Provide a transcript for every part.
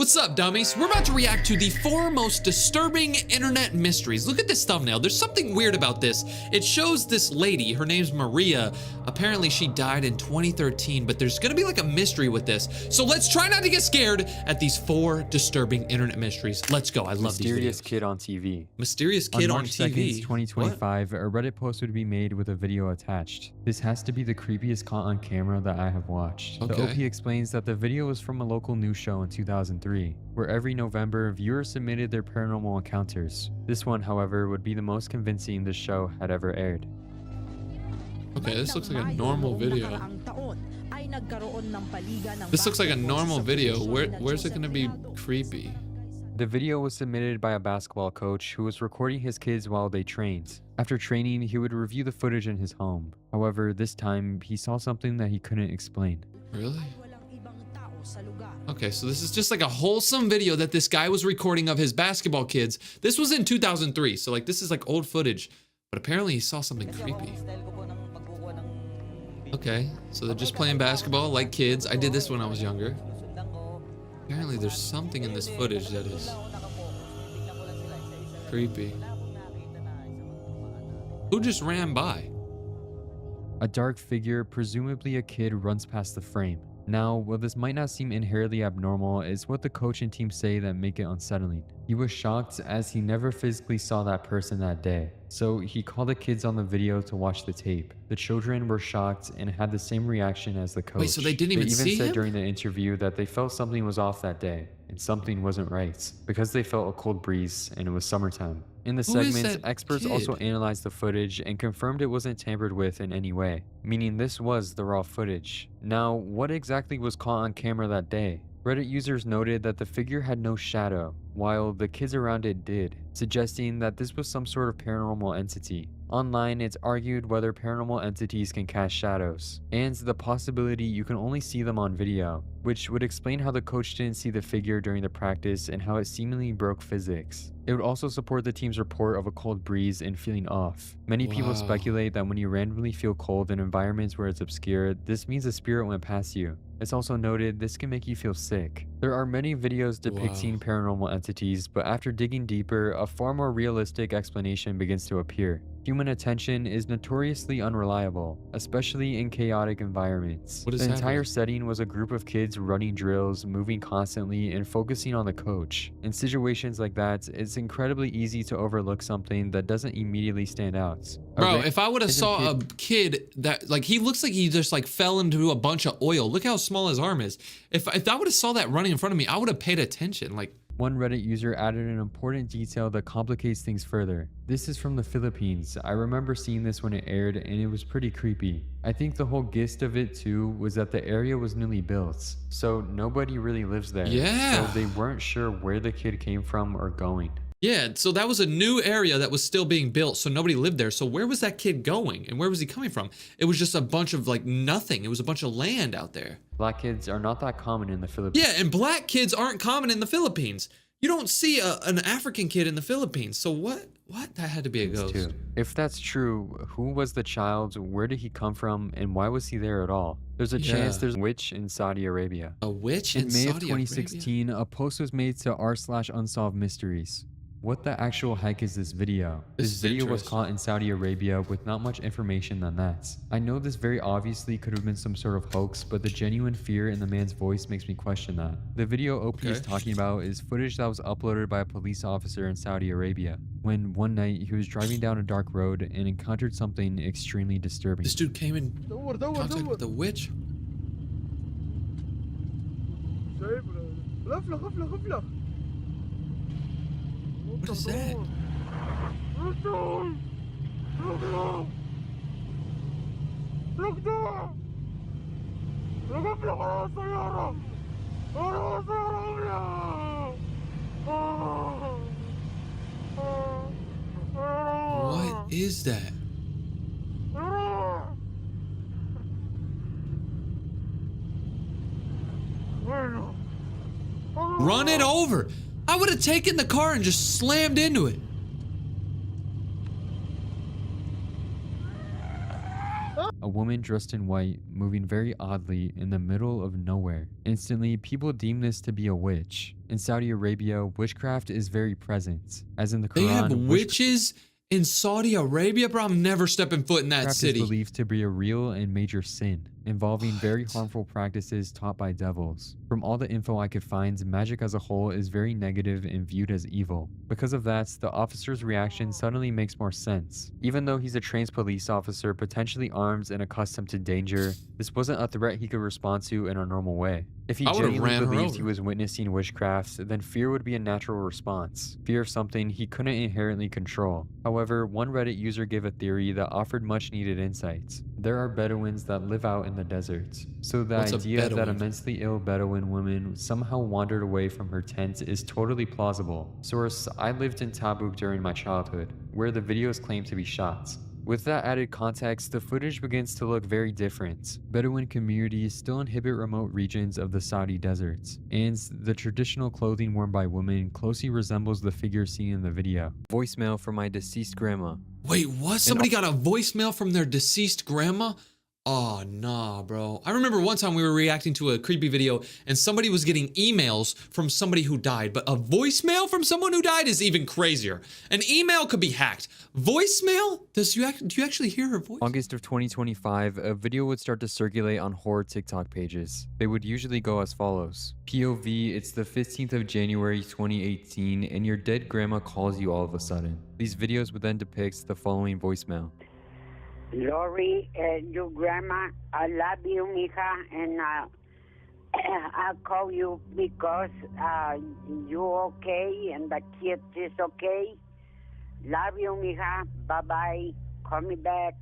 What's up, dummies? We're about to react to the 4 most disturbing internet mysteries. Look at this thumbnail. There's something weird about this. It shows this lady, her name's Maria. Apparently she died in 2013, but there's gonna be like a mystery with this. So let's try not to get scared at these 4 disturbing internet mysteries. Let's go. I love these videos. Mysterious kid on TV. Mysterious kid on March TV. 2nd, 2025, a Reddit post would be made with a video attached. This has to be the creepiest caught on camera that I have watched. Okay. The OP explains that the video was from a local news show in 2003, where every November, viewers submitted their paranormal encounters. This one, however, would be the most convincing the show had ever aired. Okay, this looks like a normal video. This looks like a normal video. Where's it gonna be creepy? The video was submitted by a basketball coach who was recording his kids while they trained. After training, he would review the footage in his home. However, this time, he saw something that he couldn't explain. Really? Okay, so this is just like a wholesome video that this guy was recording of his basketball kids. This was in 2003, so like this is like old footage, but apparently he saw something creepy. Okay, so they're just playing basketball like kids. I did this when I was younger. Apparently there's something in this footage that is creepy. Who just ran by? A dark figure, presumably a kid, runs past the frame. Now, while this might not seem inherently abnormal, it's what the coach and team say that make it unsettling. He was shocked as he never physically saw that person that day, so he called the kids on the video to watch the tape. The children were shocked and had the same reaction as the coach. Wait, so they didn't even see said him? during the interview that they felt something was off that day, and something wasn't right, because they felt a cold breeze and it was summertime. In the Who is segments, that experts kid? also analyzed the footage and confirmed it wasn't tampered with in any way, meaning this was the raw footage. Now, what exactly was caught on camera that day? Reddit users noted that the figure had no shadow, while the kids around it did, suggesting that this was some sort of paranormal entity. Online, it's argued whether paranormal entities can cast shadows, and the possibility you can only see them on video, which would explain how the coach didn't see the figure during the practice and how it seemingly broke physics. It would also support the team's report of a cold breeze and feeling off. Many people speculate that when you randomly feel cold in environments where it's obscure, this means a spirit went past you. It's also noted this can make you feel sick. There are many videos depicting paranormal entities, but after digging deeper, a far more realistic explanation begins to appear. Human attention is notoriously unreliable, especially in chaotic environments. The entire setting was a group of kids running drills, moving constantly, and focusing on the coach. In situations like that, it's incredibly easy to overlook something that doesn't immediately stand out. Bro, if I would have saw a kid that, like, he looks like he just like fell into a bunch of oil. Look how small his arm is. If I would have saw that running in front of me, I would have paid attention. Like, one Reddit user added an important detail that complicates things further. This is from the Philippines. I remember seeing this when it aired and it was pretty creepy. I think the whole gist of it too was that the area was newly built, so nobody really lives there. Yeah. So they weren't sure where the kid came from or going. yeah, so that was a new area that was still being built, so nobody lived there. So where was that kid going and where was he coming from? It was just a bunch of like nothing. It was a bunch of land out there. Black kids are not that common in the Philippines. Yeah, and black kids aren't common in the Philippines. You don't see an African kid in the Philippines. So what? That had to be a ghost. Too. If that's true, who was the child, where did he come from, and why was he there at all? There's a chance there's a witch in Saudi Arabia. A witch in May of Saudi 2016, Arabia? a post was made to r/unsolved mysteries. What the actual heck is this video? This video was caught in Saudi Arabia with not much information than that. I know this very obviously could have been some sort of hoax, but the genuine fear in the man's voice makes me question that. The video OP is talking about is footage that was uploaded by a police officer in Saudi Arabia, when one night he was driving down a dark road and encountered something extremely disturbing. This dude came in contact with the witch. What is that? What is that? Run it over! I would have taken the car and just slammed into it. A woman dressed in white, moving very oddly in the middle of nowhere. Instantly, people deem this to be a witch. In Saudi Arabia, witchcraft is very present. As in the They have Quran, witches in Saudi Arabia, bro. I'm never stepping foot in that witchcraft is city. believed to be a real and major sin, involving very harmful practices taught by devils. From all the info I could find, magic as a whole is very negative and viewed as evil. Because of that, the officer's reaction suddenly makes more sense. Even though he's a trained police officer, potentially armed and accustomed to danger, this wasn't a threat he could respond to in a normal way. If he I would've genuinely ran her believed he over. was witnessing witchcraft, then fear would be a natural response. Fear of something he couldn't inherently control. However, one Reddit user gave a theory that offered much needed insights. There are Bedouins that live out in the deserts. So the What's a idea that a Bedouin? mentally ill Bedouin woman somehow wandered away from her tent is totally plausible. Source: I lived in Tabuk during my childhood, where the videos claim to be shot. With that added context, the footage begins to look very different. Bedouin communities still inhabit remote regions of the Saudi deserts, and the traditional clothing worn by women closely resembles the figure seen in the video. Voicemail from my deceased grandma. Wait, what? Somebody got a voicemail from their deceased grandma? Oh, nah, bro. I remember one time we were reacting to a creepy video and somebody was getting emails from somebody who died, but a voicemail from someone who died is even crazier. An email could be hacked. Voicemail? Do you actually hear her voice? August of 2025, a video would start to circulate on horror TikTok pages. They would usually go as follows. POV, it's the 15th of January 2018 and your dead grandma calls you all of a sudden. These videos would then depict the following voicemail. Lori, your grandma, I love you, mija, and I'll call you because you okay and the kids is okay. Love you, mija. Bye-bye. Call me back.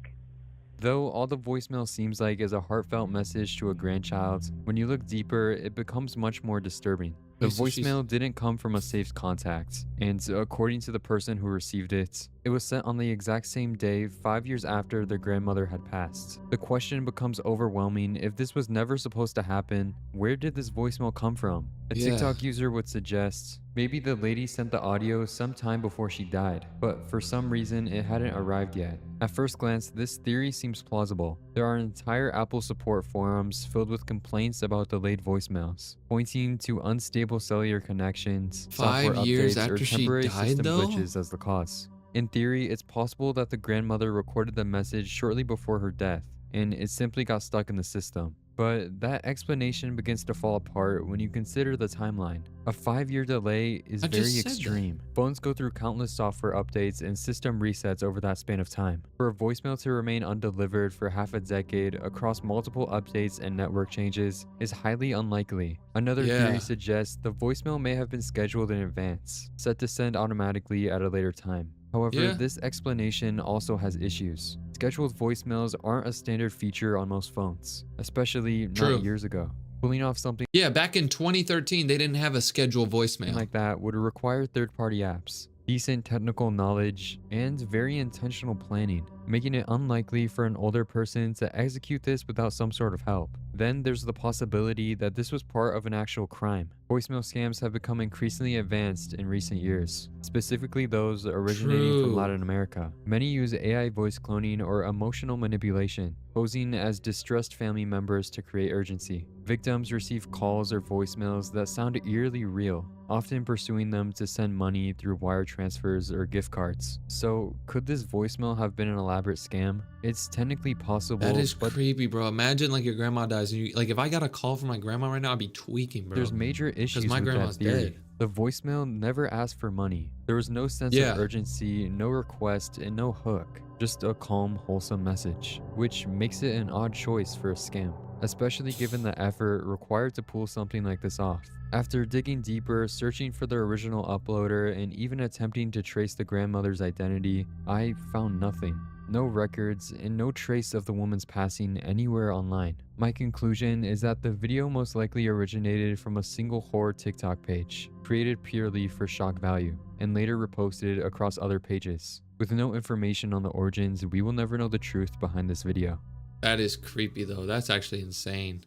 Though all the voicemail seems like is a heartfelt message to a grandchild, when you look deeper, it becomes much more disturbing. The Wait, so she's- voicemail didn't come from a safe contact, and according to the person who received it, it was sent on the exact same day 5 years after their grandmother had passed. The question becomes overwhelming. If this was never supposed to happen, where did this voicemail come from? A Yeah. TikTok user would suggest, maybe the lady sent the audio sometime before she died, but for some reason it hadn't arrived yet. At first glance, this theory seems plausible. There are entire Apple support forums filled with complaints about delayed voicemails, pointing to unstable cellular connections, 5 software years updates, or after she temporary died, system though? glitches as the cause. In theory, it's possible that the grandmother recorded the message shortly before her death, and it simply got stuck in the system. But that explanation begins to fall apart when you consider the timeline. A 5-year delay is I just very said that. extreme. Phones go through countless software updates and system resets over that span of time. For a voicemail to remain undelivered for half a decade across multiple updates and network changes is highly unlikely. Another Yeah. theory suggests the voicemail may have been scheduled in advance, set to send automatically at a later time. However, Yeah. this explanation also has issues. Scheduled voicemails aren't a standard feature on most phones, especially True. not years ago. Pulling off something Yeah, back in 2013, they didn't have a scheduled voicemail. like that would require third-party apps, decent technical knowledge, and very intentional planning, making it unlikely for an older person to execute this without some sort of help. Then there's the possibility that this was part of an actual crime. Voicemail scams have become increasingly advanced in recent years, specifically those originating from True. Latin America. Many use AI voice cloning or emotional manipulation, posing as distressed family members to create urgency. Victims receive calls or voicemails that sound eerily real, often pursuing them to send money through wire transfers or gift cards. So, could this voicemail have been an elaborate scam? It's technically possible, That is but creepy, bro. Imagine like your grandma dies and you like if I got a call from my grandma right now, I'd be tweaking, bro. there's major issues my with grandma's that theory. dead. The voicemail never asked for money. There was no sense Yeah. of urgency, no request, and no hook. Just a calm, wholesome message, which makes it an odd choice for a scam, especially given the effort required to pull something like this off. After digging deeper, searching for the original uploader, and even attempting to trace the grandmother's identity, I found nothing. No records, and no trace of the woman's passing anywhere online. My conclusion is that the video most likely originated from a single horror TikTok page, created purely for shock value, and later reposted across other pages. With no information on the origins, we will never know the truth behind this video. That is creepy though. That's actually insane.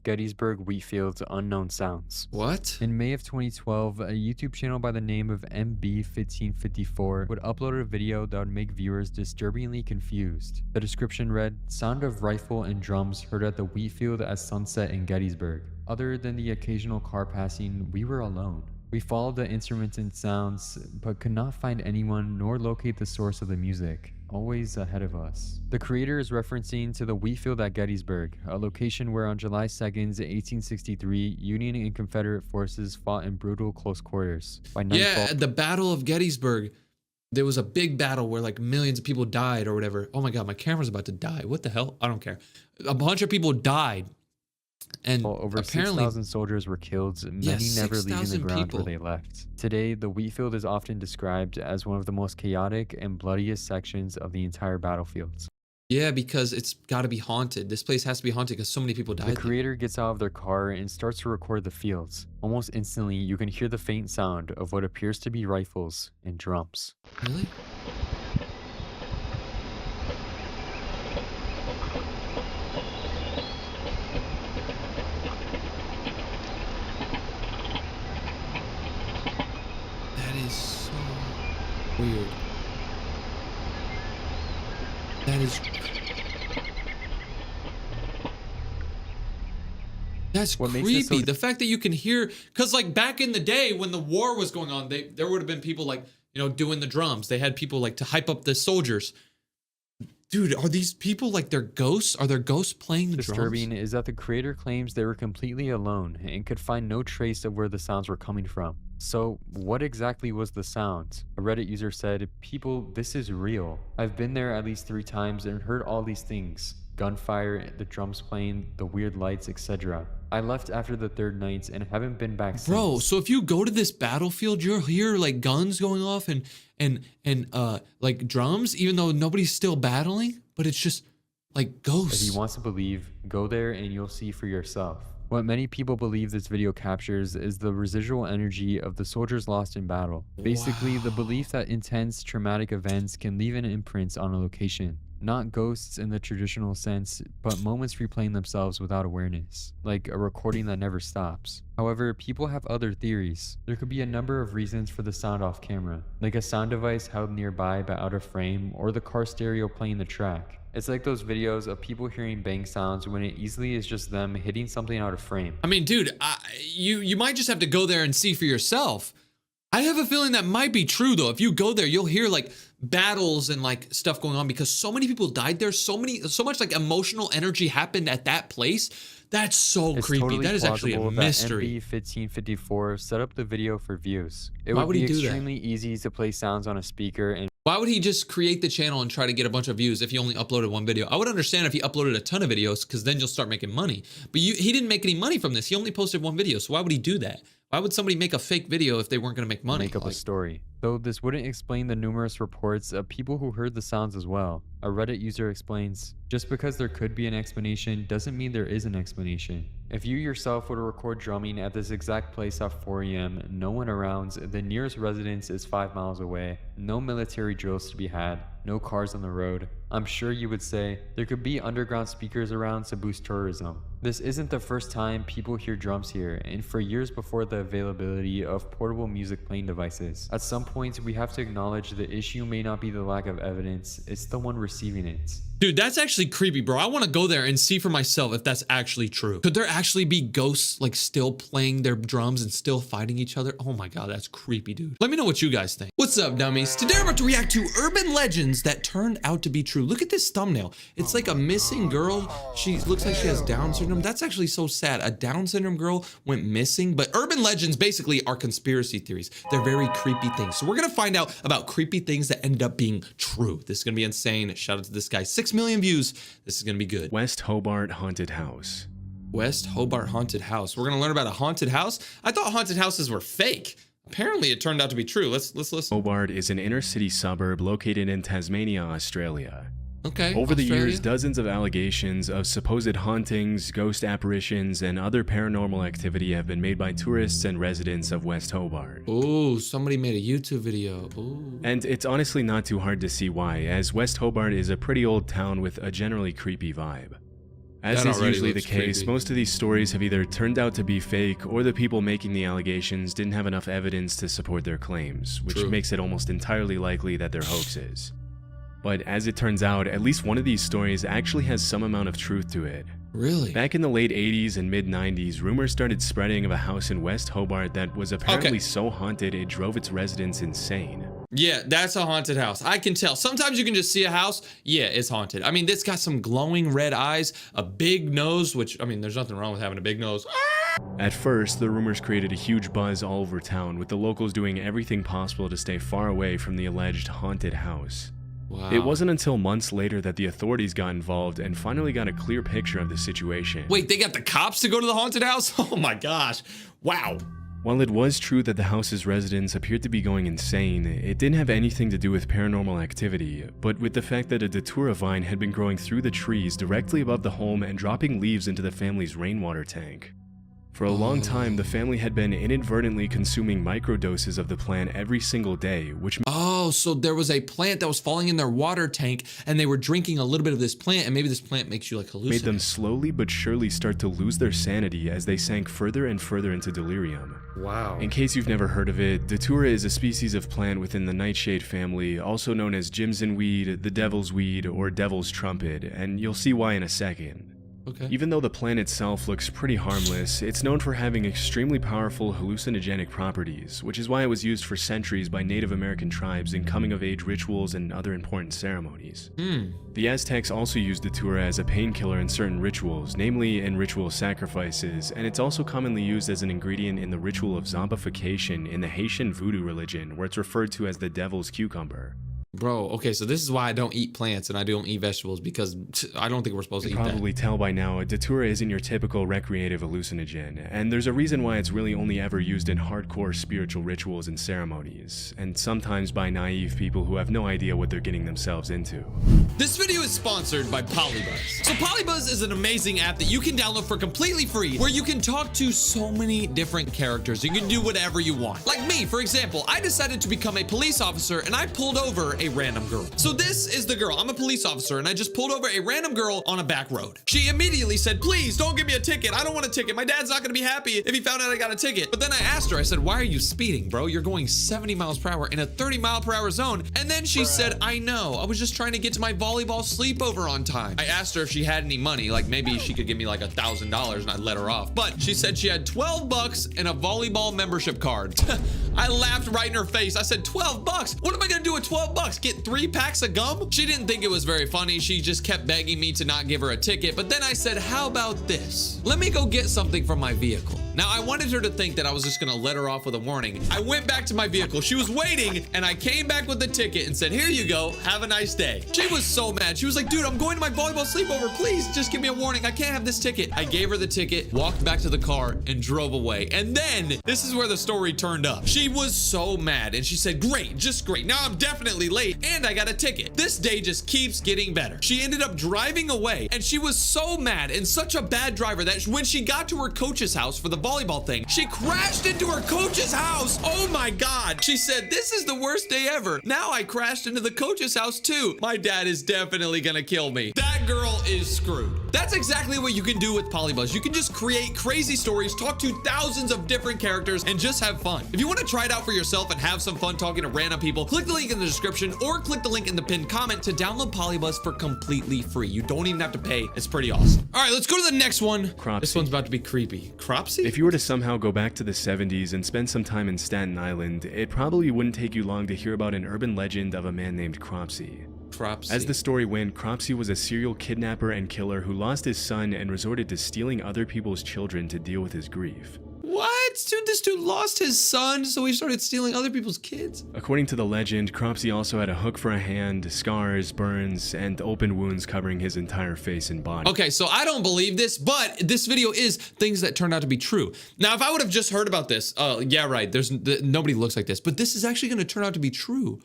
Gettysburg Wheatfield's Unknown Sounds. What? In May of 2012, a YouTube channel by the name of MB1554 would upload a video that would make viewers disturbingly confused. The description read, "Sound of rifle and drums heard at the Wheatfield at sunset in Gettysburg. Other than the occasional car passing, we were alone. We followed the intermittent sounds, but could not find anyone nor locate the source of the music. Always ahead of us." The creator is referencing to the Wheatfield at Gettysburg, a location where on July 2nd, 1863, Union and Confederate forces fought in brutal close quarters. By nightfall, Yeah, the Battle of Gettysburg. There was a big battle where like millions of people died or whatever. Oh my God, my camera's about to die. What the hell? I don't care. A bunch of people died. And over apparently 6,000 soldiers were killed, many never leaving the 6,000 ground people. where they left. Today, the Wheatfield is often described as one of the most chaotic and bloodiest sections of the entire battlefield. Yeah, because it's got to be haunted. This place has to be haunted because so many people died. The creator gets out of their car and starts to record the fields. Almost instantly, you can hear the faint sound of what appears to be rifles and drums. Really? That is so weird. That is... That's What makes it so creepy. The fact that you can hear, because like back in the day when the war was going on, there would have been people like, you know, doing the drums. They had people like to hype up the soldiers. Dude, are these people like they're ghosts? Are there ghosts playing the Disturbing drums? is that the creator claims they were completely alone and could find no trace of where the sounds were coming from. So, what exactly was the sound? A Reddit user said, "People, this is real. I've been there at least 3 times and heard all these things. Gunfire, the drums playing, the weird lights, etc. I left after the 3rd night and haven't been back Bro, since." so if you go to this battlefield, you'll hear like guns going off and like drums, even though nobody's still battling, but it's just like If ghosts. you want to believe, go there and you'll see for yourself. What many people believe this video captures is the residual energy of the soldiers lost in battle. Basically, the belief that intense traumatic events can leave an imprint on a location. Not ghosts in the traditional sense, but moments replaying themselves without awareness, like a recording that never stops. However, people have other theories. There could be a number of reasons for the sound off camera, like a sound device held nearby but out of frame, or the car stereo playing the track. It's like those videos of people hearing bang sounds when it easily is just them hitting something out of frame. I mean, dude, you might just have to go there and see for yourself. I have a feeling that might be true though. If you go there, you'll hear like battles and like stuff going on because so many people died there. So much like emotional energy happened at that place. That's so It's creepy. totally That is actually a plausible that mystery. MB1554 set up the video for views. It Why would would be he do that? extremely easy to play sounds on a speaker and Why would he just create the channel and try to get a bunch of views if he only uploaded one video? I would understand if he uploaded a ton of videos because then you'll start making money. But he didn't make any money from this. He only posted one video. So why would he do that? Why would somebody make a fake video if they weren't going to make money? make up a Like, story. Though this wouldn't explain the numerous reports of people who heard the sounds as well. A Reddit user explains, "Just because there could be an explanation doesn't mean there is an explanation. If you yourself were to record drumming at this exact place at 4 a.m., no one around, the nearest residence is 5 miles away, no military drills to be had, no cars on the road, I'm sure you would say there could be underground speakers around to boost tourism. This isn't the first time people hear drums here, and for years before the availability of portable music playing devices. At some point, we have to acknowledge the issue may not be the lack of evidence, it's the one receiving it." dude, that's actually creepy, bro. I want to go there and see for myself if that's actually true. Could there actually be ghosts like still playing their drums and still fighting each other? Oh my God, that's creepy, dude. Let me know what you guys think. What's up, dummies? Today I'm about to react to urban legends that turned out to be true. Look at this thumbnail. It's like a missing girl. She looks like she has Down syndrome. That's actually so sad. A Down syndrome girl went missing. But urban legends basically are conspiracy theories. They're very creepy things. So we're gonna find out about creepy things that ended up being true. This is gonna be insane. Shout out to this guy. 6 million views. This is gonna be good. West Hobart Haunted House. West Hobart Haunted House. We're gonna learn about a haunted house. I thought haunted houses were fake. Apparently it turned out to be true. Let's listen. Hobart is an inner city suburb located in Tasmania, Australia. Okay. Over the Australia. years, dozens of allegations of supposed hauntings, ghost apparitions, and other paranormal activity have been made by tourists and residents of West Hobart. Ooh, somebody made a YouTube video. Ooh. And it's honestly not too hard to see why, as West Hobart is a pretty old town with a generally creepy vibe. As That is already usually the looks case, creepy. most of these stories have either turned out to be fake or the people making the allegations didn't have enough evidence to support their claims, which True. makes it almost entirely likely that they're hoaxes. But as it turns out, at least one of these stories actually has some amount of truth to it. Really? Back in the late 80s and mid 90s, rumors started spreading of a house in West Hobart that was apparently so haunted it drove its residents insane. Yeah, that's a haunted house. I can tell. Sometimes you can just see a house. Yeah, it's haunted. I mean, it's got some glowing red eyes, a big nose, which, I mean, there's nothing wrong with having a big nose. At first, the rumors created a huge buzz all over town, with the locals doing everything possible to stay far away from the alleged haunted house. Wow. It wasn't until months later that the authorities got involved and finally got a clear picture of the situation. Wait, they got the cops to go to the haunted house? Oh my gosh. Wow. While it was true that the house's residents appeared to be going insane, it didn't have anything to do with paranormal activity, but with the fact that a datura vine had been growing through the trees directly above the home and dropping leaves into the family's rainwater tank. For a long time, the family had been inadvertently consuming microdoses of the plant every single day, which Oh, so there was a plant that was falling in their water tank and they were drinking a little bit of this plant, and maybe this plant makes you like hallucinate. made them slowly but surely start to lose their sanity as they sank further and further into delirium. Wow. In case you've never heard of it, datura is a species of plant within the nightshade family, also known as Jimson weed, the devil's weed, or devil's trumpet, and you'll see why in a second. Okay. Even though the plant itself looks pretty harmless, it's known for having extremely powerful hallucinogenic properties, which is why it was used for centuries by Native American tribes in coming-of-age rituals and other important ceremonies. The Aztecs also used datura as a painkiller in certain rituals, namely in ritual sacrifices, and it's also commonly used as an ingredient in the ritual of zombification in the Haitian voodoo religion, where it's referred to as the devil's cucumber. Bro, okay, so this is why I don't eat plants and I don't eat vegetables, because I don't think we're supposed to You eat that. probably tell by now, datura isn't your typical recreative hallucinogen, and there's a reason why it's really only ever used in hardcore spiritual rituals and ceremonies, and sometimes by naive people who have no idea what they're getting themselves into. This video is sponsored by Polybuzz. So Polybuzz is an amazing app that you can download for completely free, where you can talk to so many different characters. You can do whatever you want. Like me, for example, I decided to become a police officer and I pulled over a random girl. So this is the girl. I'm a police officer and I just pulled over a random girl on a back road. She immediately said, "Please don't give me a ticket. I don't want a ticket. My dad's not gonna be happy if he found out I got a ticket." But then I asked her, I said, "Why are you speeding, bro? You're going 70 miles per hour in a 30-mile-per-hour zone." And then she said, "I know. I was just trying to get to my volleyball sleepover on time." I asked her if she had any money, like maybe she could give me like $1,000 and I'd let her off. But she said she had 12 bucks and a volleyball membership card. I laughed right in her face. I said, 12 bucks? What am I gonna do with 12 bucks? Get 3 packs of gum? She didn't think it was very funny. She just kept begging me to not give her a ticket. But then I said, how about this? Let me go get something from my vehicle. Now, I wanted her to think that I was just gonna let her off with a warning. I went back to my vehicle. She was waiting, and I came back with the ticket and said, "Here you go. Have a nice day." She was so mad. She was like, "Dude, I'm going to my volleyball sleepover. Please, just give me a warning. I can't have this ticket." I gave her the ticket, walked back to the car, and drove away. And then, this is where the story turned up. She was so mad, and she said, "Great, just great. Now I'm definitely late, and I got a ticket." This day just keeps getting better. She ended up driving away, and she was so mad and such a bad driver that when she got to her coach's house for the volleyball thing, she crashed into her coach's house. Oh my God. She said, "This is the worst day ever. Now I crashed into the coach's house too. My dad is definitely gonna kill me." That girl is screwed. That's exactly what you can do with Polybuzz. You can just create crazy stories, talk to thousands of different characters, and just have fun. If you want to try it out for yourself and have some fun talking to random people, click the link in the description or click the link in the pinned comment to download Polybuzz for completely free. You don't even have to pay. It's pretty awesome. All right, let's go to the next one. Cropsy. This one's about to be creepy. Cropsy? If you were to somehow go back to the 70s and spend some time in Staten Island, it probably wouldn't take you long to hear about an urban legend of a man named Cropsy. Cropsy. As the story went, Cropsy was a serial kidnapper and killer who lost his son and resorted to stealing other people's children to deal with his grief. What? Dude, this dude lost his son, so he started stealing other people's kids? According to the legend, Cropsy also had a hook for a hand, scars, burns, and open wounds covering his entire face and body. Okay, so I don't believe this, but this video is things that turned out to be true. Now, if I would have just heard about this, yeah, right, nobody looks like this, but this is actually gonna turn out to be true.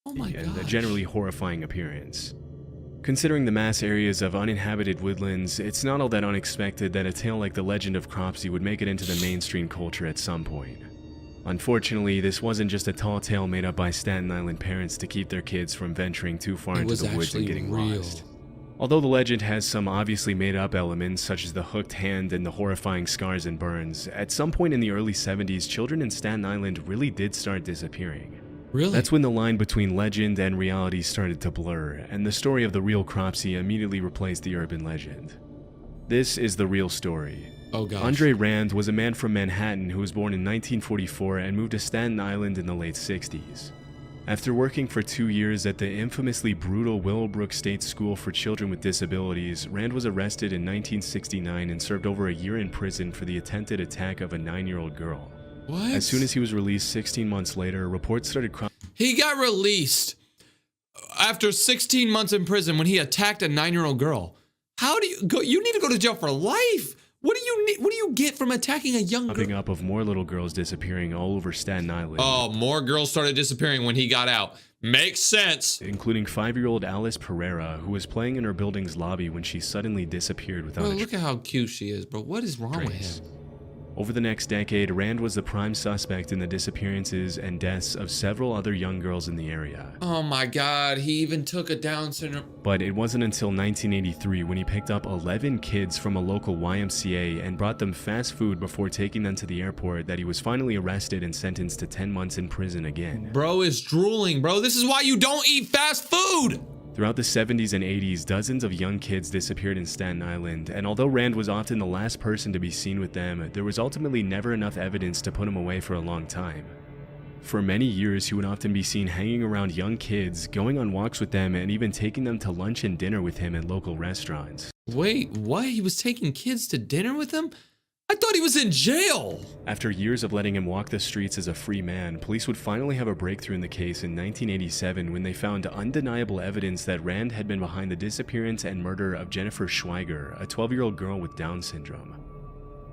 Oh my God. And a generally horrifying appearance. Considering the mass areas of uninhabited woodlands, it's not all that unexpected that a tale like the legend of Cropsy would make it into the mainstream culture at some point. Unfortunately, this wasn't just a tall tale made up by Staten Island parents to keep their kids from venturing too far It into was the woods and actually getting real. lost. Although the legend has some obviously made-up elements such as the hooked hand and the horrifying scars and burns, at some point in the early 70s, children in Staten Island really did start disappearing. Really? That's when the line between legend and reality started to blur, and the story of the real Cropsey immediately replaced the urban legend. This is the real story. Oh gosh. Andre Rand was a man from Manhattan who was born in 1944 and moved to Staten Island in the late 60s. After working for 2 years at the infamously brutal Willowbrook State School for Children with Disabilities, Rand was arrested in 1969 and served over a year in prison for the attempted attack of a 9-year-old girl. What? As soon as he was released 16 months later, reports started He got released after 16 months in prison when he attacked a 9-year-old girl. How do you go? You need to go to jail for life. What do you get from attacking a young popping girl? up of more little girls disappearing all over Staten Island. Oh, more girls started disappearing when he got out. Makes sense. Including 5-year-old Alice Pereira, who was playing in her building's lobby when she suddenly disappeared without Bro, a look at how cute she is, bro. What is wrong with trace. him? Over the next decade, Rand was the prime suspect in the disappearances and deaths of several other young girls in the area. Oh my God, he even took a Down syndrome. But it wasn't until 1983 when he picked up 11 kids from a local YMCA and brought them fast food before taking them to the airport that he was finally arrested and sentenced to 10 months in prison again. Bro is drooling, bro. This is why you don't eat fast food. Throughout the 70s and 80s, dozens of young kids disappeared in Staten Island, and although Rand was often the last person to be seen with them, there was ultimately never enough evidence to put him away for a long time. For many years, he would often be seen hanging around young kids, going on walks with them, and even taking them to lunch and dinner with him at local restaurants. Wait, what? He was taking kids to dinner with him? I thought he was in jail. After years of letting him walk the streets as a free man, police would finally have a breakthrough in the case in 1987 when they found undeniable evidence that Rand had been behind the disappearance and murder of Jennifer Schweiger, a 12-year-old girl with Down syndrome.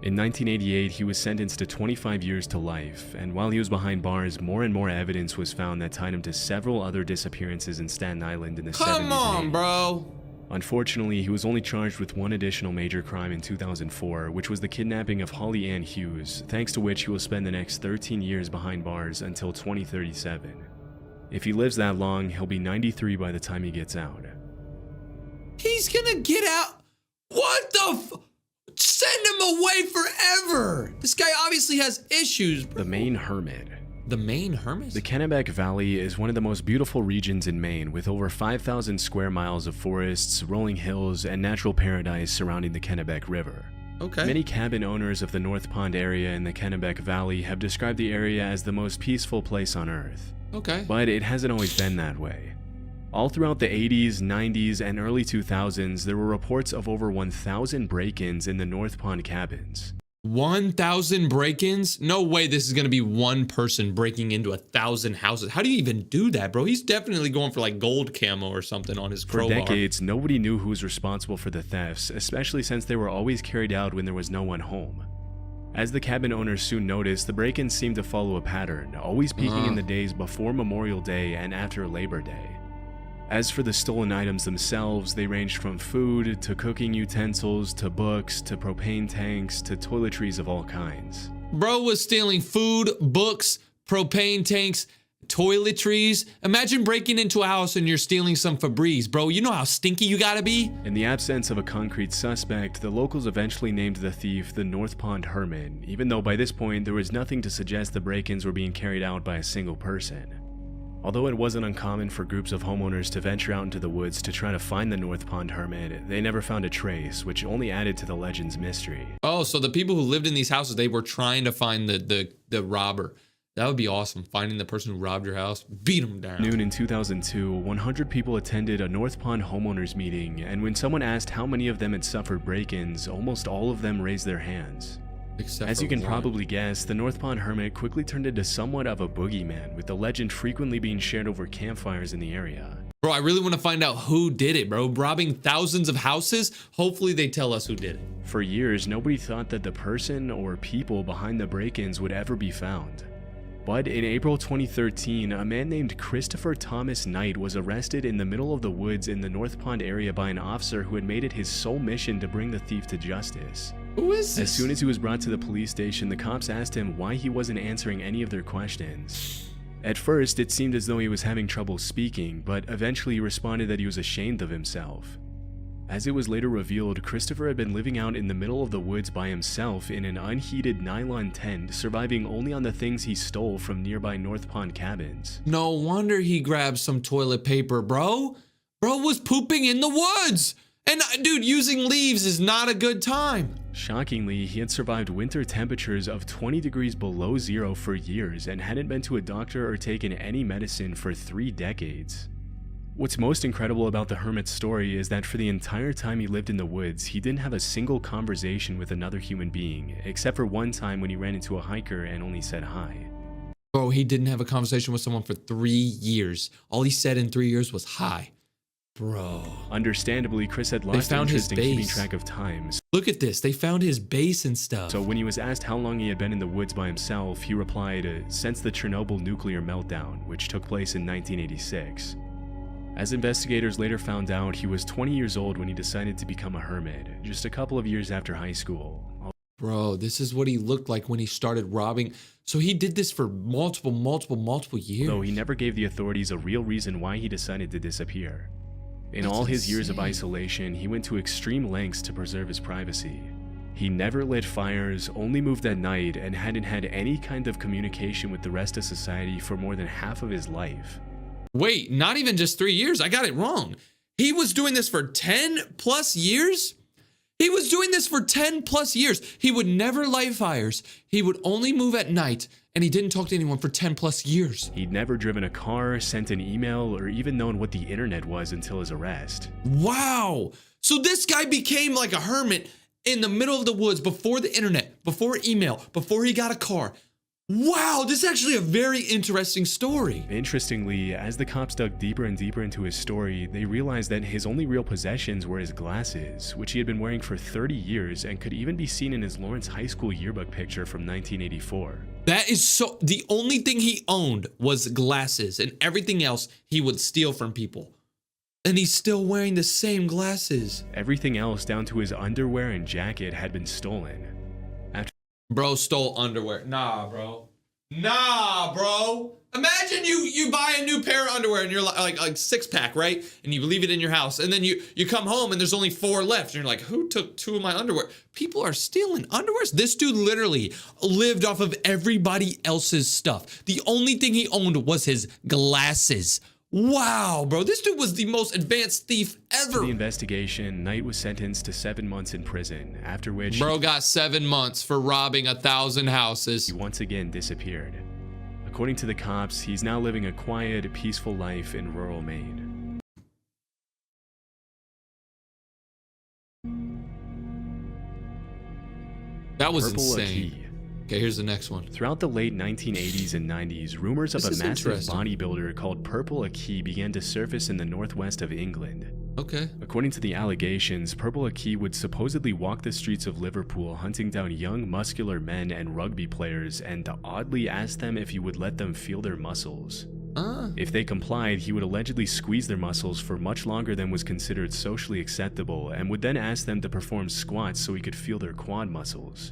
In 1988, he was sentenced to 25 years to life, and while he was behind bars, more and more evidence was found that tied him to several other disappearances in Staten Island in the 70s. Come on, and 80s. bro. Unfortunately, he was only charged with one additional major crime in 2004, which was the kidnapping of Holly Ann Hughes, thanks to which he will spend the next 13 years behind bars until 2037. If he lives that long, he'll be 93 by the time he gets out. He's gonna get out. What the Send him away forever. This guy obviously has issues. The Maine Hermit. The Maine Hermit? The Kennebec Valley is one of the most beautiful regions in Maine, with over 5,000 square miles of forests, rolling hills, and natural paradise surrounding the Kennebec River. Okay. Many cabin owners of the North Pond area in the Kennebec Valley have described the area as the most peaceful place on Earth. Okay. But it hasn't always been that way. All throughout the 80s, 90s, and early 2000s, there were reports of over 1,000 break-ins in the North Pond cabins. 1,000 break-ins? No way this is gonna be one person breaking into 1,000 houses. How do you even do that, bro? He's definitely going for like gold camo or something on his For crowbar. decades, nobody knew who was responsible for the thefts, especially since they were always carried out when there was no one home. As the cabin owners soon noticed, the break-ins seemed to follow a pattern, always peaking in the days before Memorial Day and after Labor Day. As for the stolen items themselves, they ranged from food, to cooking utensils, to books, to propane tanks, to toiletries of all kinds. Bro was stealing food, books, propane tanks, toiletries. Imagine breaking into a house and you're stealing some Febreze, bro. You know how stinky you gotta be? In the absence of a concrete suspect, the locals eventually named the thief the North Pond Hermit, even though by this point there was nothing to suggest the break-ins were being carried out by a single person. Although it wasn't uncommon for groups of homeowners to venture out into the woods to try to find the North Pond Hermit, they never found a trace, which only added to the legend's mystery. Oh, so the people who lived in these houses, they were trying to find the robber. That would be awesome. Finding the person who robbed your house, beat him down. Noon in 2002, 100 people attended a North Pond homeowners meeting, and when someone asked how many of them had suffered break-ins, almost all of them raised their hands. Except As for you can one. probably guess, the North Pond Hermit quickly turned into somewhat of a boogeyman, with the legend frequently being shared over campfires in the area. Bro, I really want to find out who did it, bro. Robbing thousands of houses? Hopefully they tell us who did it. For years, nobody thought that the person or people behind the break-ins would ever be found. But in April 2013, a man named Christopher Thomas Knight was arrested in the middle of the woods in the North Pond area by an officer who had made it his sole mission to bring the thief to justice. Who is this? As soon as he was brought to the police station, the cops asked him why he wasn't answering any of their questions. At first, it seemed as though he was having trouble speaking, but eventually he responded that he was ashamed of himself. As it was later revealed, Christopher had been living out in the middle of the woods by himself in an unheated nylon tent, surviving only on the things he stole from nearby North Pond cabins. No wonder he grabbed some toilet paper, bro. Bro was pooping in the woods. And dude, using leaves is not a good time. Shockingly, he had survived winter temperatures of 20 degrees below zero for years and hadn't been to a doctor or taken any medicine for 3 decades. What's most incredible about the hermit's story is that for the entire time he lived in the woods, he didn't have a single conversation with another human being, except for one time when he ran into a hiker and only said hi. Bro, he didn't have a conversation with someone for 3 years. All he said in 3 years was hi. Bro. Understandably, Chris had lost found interest in his keeping base. track of time. Look at this. They found his base and stuff. So when he was asked how long he had been in the woods by himself, he replied, since the Chernobyl nuclear meltdown, which took place in 1986. As investigators later found out, he was 20 years old when he decided to become a hermit, just a couple of years after high school. Bro, this is what he looked like when he started robbing. So he did this for multiple years. Though he never gave the authorities a real reason why he decided to disappear. In That's all his years of insane. isolation, he went to extreme lengths to preserve his privacy. He never lit fires, only moved at night, and hadn't had any kind of communication with the rest of society for more than half of his life. Wait, not even just 3 years. I got it wrong. He was doing this for 10 plus years? He was doing this for 10 plus years. He would never light fires. He would only move at night, and he didn't talk to anyone for 10 plus years. He'd never driven a car, sent an email, or even known what the internet was until his arrest. Wow. So this guy became like a hermit in the middle of the woods before the internet, before email, before he got a car. Wow, this is actually a very interesting story. Interestingly, as the cops dug deeper and deeper into his story, they realized that his only real possessions were his glasses, which he had been wearing for 30 years and could even be seen in his Lawrence High School yearbook picture from 1984. That is so, the only thing he owned was glasses, and everything else he would steal from people. And he's still wearing the same glasses. Everything else, down to his underwear and jacket, had been stolen. Bro stole underwear. Nah, bro. Nah, bro. Imagine you buy a new pair of underwear and you're like 6-pack, right? And you leave it in your house. And then you come home and there's only 4 left. And you're like, who took 2 of my underwear? People are stealing underwears. This dude literally lived off of everybody else's stuff. The only thing he owned was his glasses. Wow, bro. This dude was the most advanced thief After ever. the investigation, Knight was sentenced to 7 months in prison, after which Bro got 7 months for robbing 1,000 houses. he once again disappeared. According to the cops, he's now living a quiet, peaceful life in rural Maine. That was Purple insane. Aki. Okay, here's the next one. Throughout the late 1980s and 90s, rumors of This a is massive interesting. bodybuilder called Purple Aki began to surface in the northwest of England. Okay. According to the allegations, Purple Aki would supposedly walk the streets of Liverpool hunting down young muscular men and rugby players and oddly ask them if he would let them feel their muscles. If they complied, he would allegedly squeeze their muscles for much longer than was considered socially acceptable and would then ask them to perform squats so he could feel their quad muscles.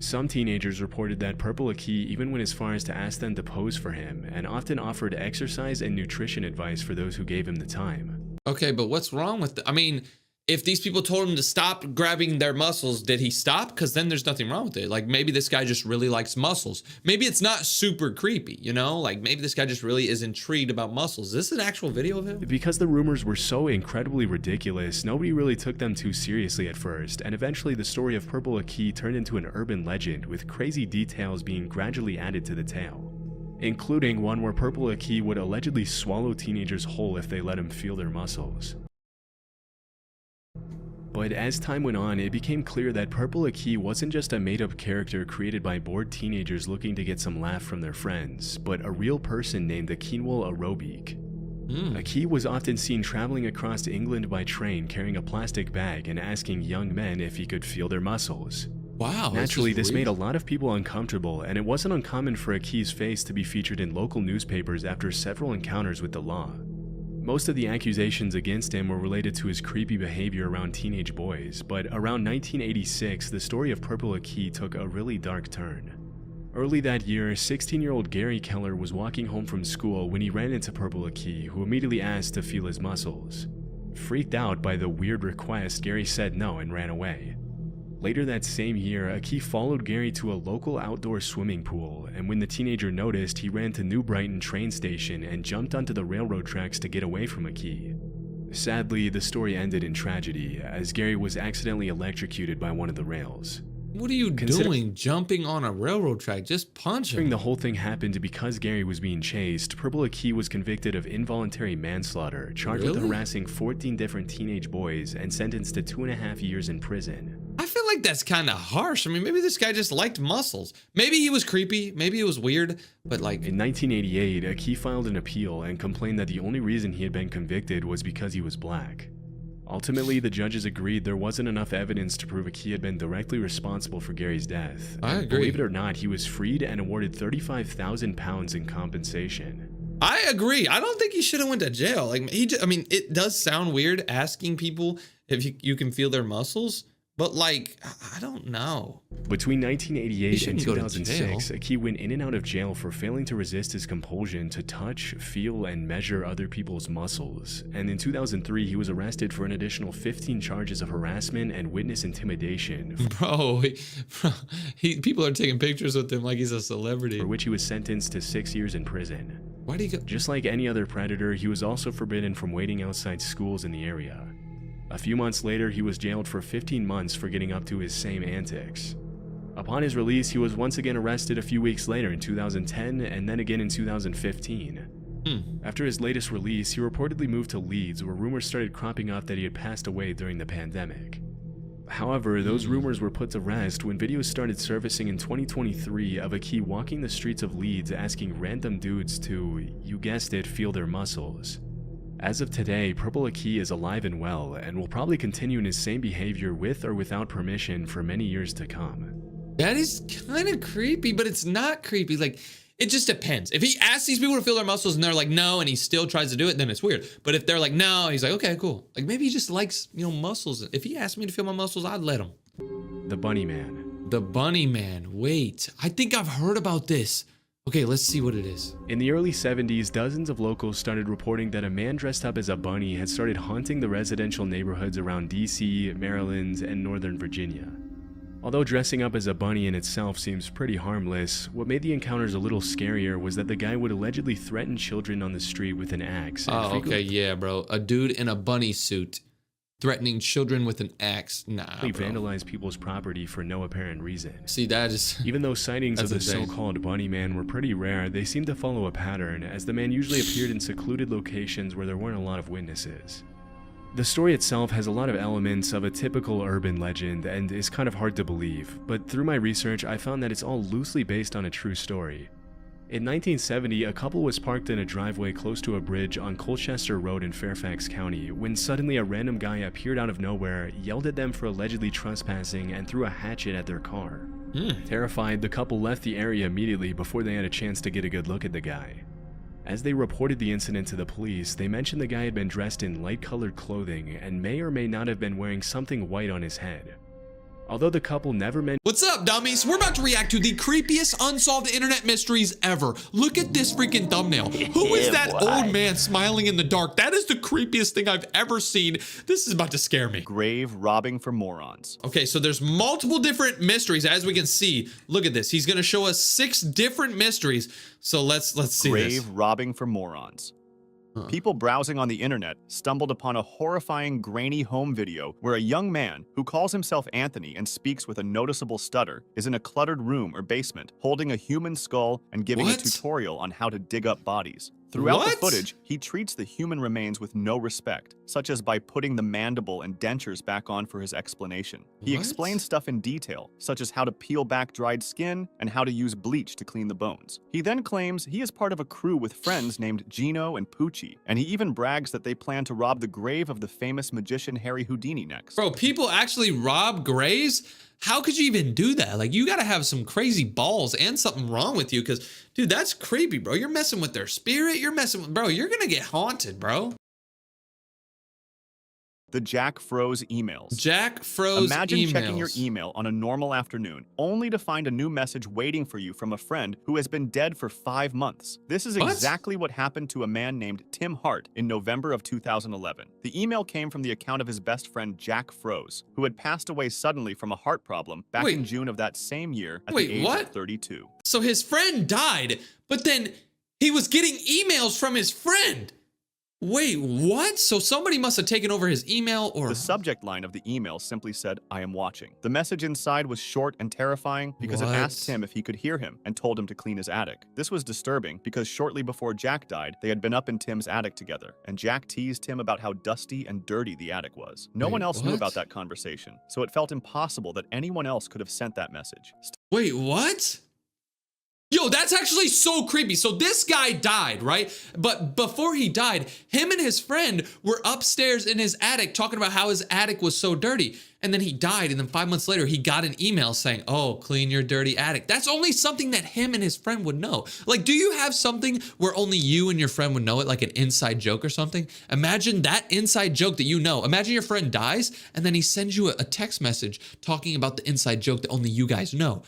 Some teenagers reported that Purple Aki even went as far as to ask them to pose for him and often offered exercise and nutrition advice for those who gave him the time. Okay, but what's wrong with I mean, if these people told him to stop grabbing their muscles, did he stop? Because then there's nothing wrong with it. Like maybe this guy just really likes muscles. Maybe it's not super creepy, you know? Like maybe this guy just really is intrigued about muscles. Is this an actual video of him? Because the rumors were so incredibly ridiculous, nobody really took them too seriously at first, and eventually the story of Purple Aki turned into an urban legend with crazy details being gradually added to the tale, including one where Purple Aki would allegedly swallow teenagers whole if they let him feel their muscles. But as time went on, it became clear that Purple Aki wasn't just a made-up character created by bored teenagers looking to get some laugh from their friends, but a real person named Akinwul Arobic. Aki was often seen traveling across England by train carrying a plastic bag and asking young men if he could feel their muscles. Wow. Naturally, this made a real. lot of people uncomfortable, and it wasn't uncommon for Aki's face to be featured in local newspapers after several encounters with the law. Most of the accusations against him were related to his creepy behavior around teenage boys, but around 1986, the story of Purple Aki took a really dark turn. Early that year, 16-year-old Gary Keller was walking home from school when he ran into Purple Aki, who immediately asked to feel his muscles. Freaked out by the weird request, Gary said no and ran away. Later that same year, Aki followed Gary to a local outdoor swimming pool, and when the teenager noticed, he ran to New Brighton train station and jumped onto the railroad tracks to get away from Aki. Sadly, the story ended in tragedy, as Gary was accidentally electrocuted by one of the rails. What are you doing jumping on a railroad track? Just punch him. The whole thing happened because Gary was being chased. Purple Aki was convicted of involuntary manslaughter, charged with harassing 14 different teenage boys, and sentenced to 2.5 years in prison. I feel like that's kind of harsh. I mean, maybe this guy just liked muscles. Maybe he was creepy. Maybe it was weird. But like... In 1988, Aki filed an appeal and complained that the only reason he had been convicted was because he was black. Ultimately, the judges agreed there wasn't enough evidence to prove Aki had been directly responsible for Gary's death. I agree. Believe it or not, he was freed and awarded £35,000 in compensation. I agree. I don't think he should have went to jail. Like I mean, it does sound weird asking people if you can feel their muscles, but like, I don't know. Between 1988 and 2006, Aki went in and out of jail for failing to resist his compulsion to touch, feel, and measure other people's muscles. And in 2003, he was arrested for an additional 15 charges of harassment and witness intimidation. People are taking pictures with him like he's a celebrity. For which he was sentenced to 6 years in prison. Why do you go? Just like any other predator, he was also forbidden from waiting outside schools in the area. A few months later, he was jailed for 15 months for getting up to his same antics. Upon his release, he was once again arrested a few weeks later in 2010 and then again in 2015. After his latest release, he reportedly moved to Leeds, where rumors started cropping up that he had passed away during the pandemic. However, those rumors were put to rest when videos started surfacing in 2023 of Aki walking the streets of Leeds asking random dudes to, you guessed it, feel their muscles. As of today, Purple Aki is alive and well, and will probably continue in his same behavior with or without permission for many years to come. That is kind of creepy, but it's not creepy. Like, it just depends. If he asks these people to feel their muscles and they're like, no, and he still tries to do it, then it's weird. But if they're like, no, he's like, okay, cool. Like, maybe he just likes, muscles. If he asked me to feel my muscles, I'd let him. The Bunny Man. The Bunny Man. Wait, I think I've heard about this. Okay, let's see what it is. In the early 70s, dozens of locals started reporting that a man dressed up as a bunny had started haunting the residential neighborhoods around DC, Maryland, and Northern Virginia. Although dressing up as a bunny in itself seems pretty harmless, what made the encounters a little scarier was that the guy would allegedly threaten children on the street with an axe. Oh, okay, yeah, bro. A dude in a bunny suit threatening children with an axe. Nah, bro. Vandalize people's property for no apparent reason. See, that is... Even though sightings of the so-called Bunny Man were pretty rare, they seemed to follow a pattern, as the man usually appeared in secluded locations where there weren't a lot of witnesses. The story itself has a lot of elements of a typical urban legend and is kind of hard to believe, but through my research I found that it's all loosely based on a true story. In 1970, a couple was parked in a driveway close to a bridge on Colchester Road in Fairfax County when suddenly a random guy appeared out of nowhere, yelled at them for allegedly trespassing, and threw a hatchet at their car. Terrified, the couple left the area immediately before they had a chance to get a good look at the guy. As they reported the incident to the police, they mentioned the guy had been dressed in light-colored clothing and may or may not have been wearing something white on his head. Although the couple never mentioned— What's up, dummies? We're about to react to the creepiest unsolved internet mysteries ever. Look at this freaking thumbnail. Who is that old man smiling in the dark? That is the creepiest thing I've ever seen. This is about to scare me. Grave robbing for morons. Okay, so there's multiple different mysteries, as we can see. Look at this. He's gonna show us 6 different mysteries. So let's see this. Grave robbing for morons. People browsing on the internet stumbled upon a horrifying grainy home video where a young man, who calls himself Anthony and speaks with a noticeable stutter, is in a cluttered room or basement holding a human skull and giving a tutorial on how to dig up bodies. Throughout the footage, he treats the human remains with no respect, such as by putting the mandible and dentures back on for his explanation. He explains stuff in detail, such as how to peel back dried skin and how to use bleach to clean the bones. He then claims he is part of a crew with friends named Gino and Poochie, and he even brags that they plan to rob the grave of the famous magician Harry Houdini next. Bro, people actually rob graves? How could you even do that? Like, you gotta have some crazy balls and something wrong with you, because, dude, that's creepy, bro. You're messing with their spirit. You're messing with, bro, you're gonna get haunted, bro. The Jack Froze emails. Jack Froze Imagine emails. checking your email on a normal afternoon, only to find a new message waiting for you from a friend who has been dead for 5 months. This is What? exactly what happened to a man named Tim Hart in November of 2011. The email came from the account of his best friend Jack Froze, who had passed away suddenly from a heart problem back Wait. in June of that same year at Wait, the age what? of 32. So his friend died, but then he was getting emails from his friend. Wait, what? So somebody must have taken over his email or... The subject line of the email simply said, "I am watching." The message inside was short and terrifying because What? it asked Tim if he could hear him and told him to clean his attic. This was disturbing because shortly before Jack died, they had been up in Tim's attic together, and Jack teased Tim about how dusty and dirty the attic was. No Wait, one else knew what? about that conversation, so it felt impossible that anyone else could have sent that message. Wait, what? Yo, that's actually so creepy. So this guy died, right? But before he died, him and his friend were upstairs in his attic talking about how his attic was so dirty. And then he died, and then 5 months later, he got an email saying, "Oh, clean your dirty attic." That's only something that him and his friend would know. Like, do you have something where only you and your friend would know it, like an inside joke or something? Imagine that inside joke that you know. Imagine your friend dies, and then he sends you a text message talking about the inside joke that only you guys know.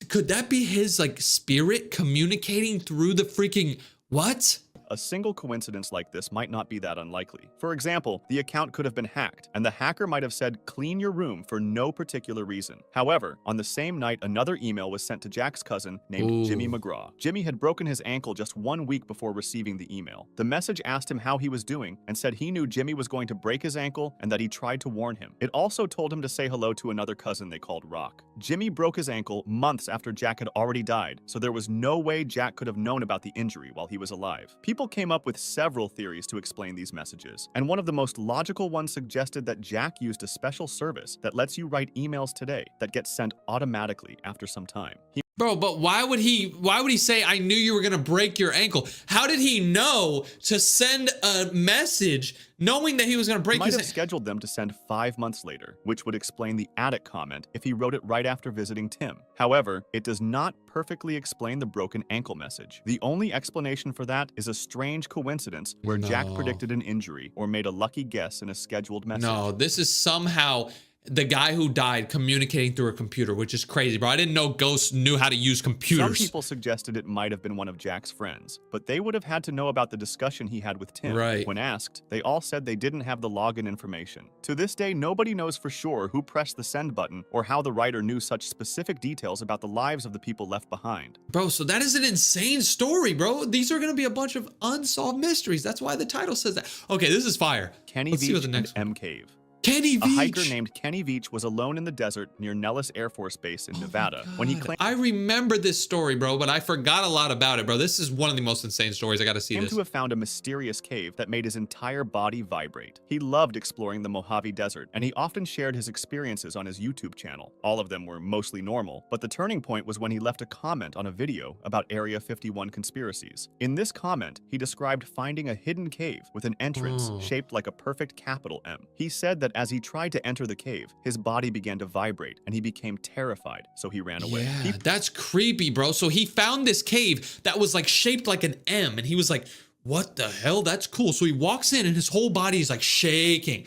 Could that be his, like, spirit communicating through the freaking what? A single coincidence like this might not be that unlikely. For example, the account could have been hacked, and the hacker might have said, "Clean your room," for no particular reason. However, on the same night, another email was sent to Jack's cousin named Ooh. Jimmy McGraw. Jimmy had broken his ankle just 1 week before receiving the email. The message asked him how he was doing and said he knew Jimmy was going to break his ankle and that he tried to warn him. It also told him to say hello to another cousin they called Rock. Jimmy broke his ankle months after Jack had already died, so there was no way Jack could have known about the injury while he was alive. People came up with several theories to explain these messages, and one of the most logical ones suggested that Jack used a special service that lets you write emails today that get sent automatically after some time. He Bro, but why would he say, "I knew you were gonna break your ankle"? How did he know to send a message knowing that he was gonna break might his have ankle? scheduled them to send 5 months later, which would explain the attic comment if he wrote it right after visiting Tim. However, it does not perfectly explain the broken ankle message. The only explanation for that is a strange coincidence where Jack No. predicted an injury or made a lucky guess in a scheduled message. No, this is somehow the guy who died communicating through a computer, which is crazy, bro. I didn't know ghosts knew how to use Some computers. people suggested it might have been one of Jack's friends, but they would have had to know about the discussion he had with Tim. Right. When asked, they all said they didn't have the login information. To this day, nobody knows for sure who pressed the send button or how the writer knew such specific details about the lives of the people left behind. Bro, so that is an insane story, bro. These are gonna be a bunch of unsolved mysteries. That's why the title says that. Okay, this is fire. Kenny Let's see what Veach the next and M. Cave. Kenny A Veach. hiker named Kenny Veach was alone in the desert near Nellis Air Force Base in Nevada when he God, claimed I remember this story, bro, but I forgot a lot about it, bro. This is one of the most insane stories. I gotta see this. to have found a mysterious cave that made his entire body vibrate. He loved exploring the Mojave Desert, and he often shared his experiences on his YouTube channel. All of them were mostly normal, but the turning point was when he left a comment on a video about Area 51 conspiracies. In this comment, he described finding a hidden cave with an entrance Oh. shaped like a perfect capital M. He said that as he tried to enter the cave, his body began to vibrate, and he became terrified, so he ran away. Yeah, He that's creepy, bro. So he found this cave that was like shaped like an M, and he was like, "What the hell? That's cool." So he walks in, and his whole body is like shaking,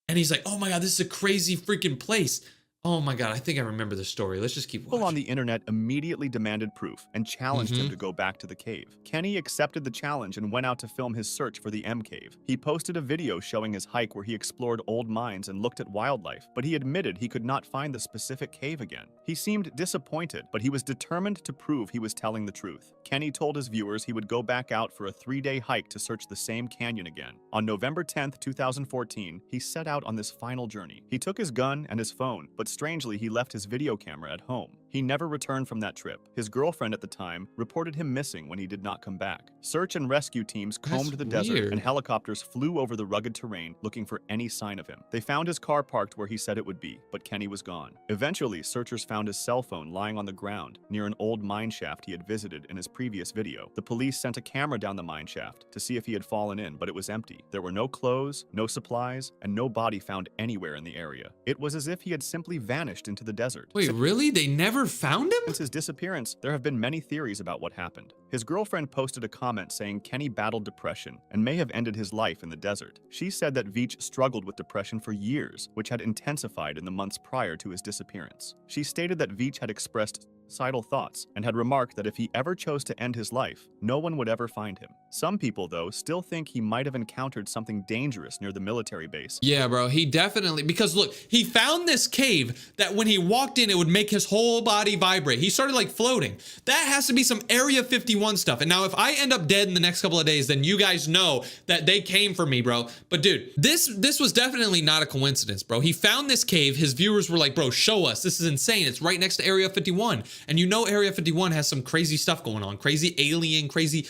and he's like, "Oh my god, this is a crazy freaking place." Oh my god, I think I remember the story. Let's just keep People watching. on the internet immediately demanded proof and challenged him Mhm. to go back to the cave. Kenny accepted the challenge and went out to film his search for the M Cave. He posted a video showing his hike where he explored old mines and looked at wildlife, but he admitted he could not find the specific cave again. He seemed disappointed, but he was determined to prove he was telling the truth. Kenny told his viewers he would go back out for a 3-day hike to search the same canyon again. On November 10th, 2014, he set out on this final journey. He took his gun and his phone, but strangely, he left his video camera at home. He never returned from that trip. His girlfriend at the time reported him missing when he did not come back. Search and rescue teams combed the desert, weird. and helicopters flew over the rugged terrain looking for any sign of him. They found his car parked where he said it would be, but Kenny was gone. Eventually, searchers found his cell phone lying on the ground near an old mine shaft he had visited in his previous video. The police sent a camera down the mine shaft to see if he had fallen in, but it was empty. There were no clothes, no supplies, and no body found anywhere in the area. It was as if he had simply vanished into the desert. Wait, really? They never never found him? Since his disappearance, there have been many theories about what happened. His girlfriend posted a comment saying Kenny battled depression and may have ended his life in the desert. She said that Veach struggled with depression for years, which had intensified in the months prior to his disappearance. She stated that Veach had expressed suicidal thoughts and had remarked that if he ever chose to end his life, no one would ever find him. Some people, though, still think he might have encountered something dangerous near the military base. Yeah, bro, he definitely, because look, he found this cave that when he walked in, it would make his whole body vibrate. He started like floating. That has to be some Area 51 stuff. And now if I end up dead in the next couple of days, then you guys know that they came for me, bro. But dude, this was definitely not a coincidence, bro. He found this cave. His viewers were like, bro, show us. This is insane. It's right next to Area 51. And you know Area 51 has some crazy stuff going on, crazy alien, crazy,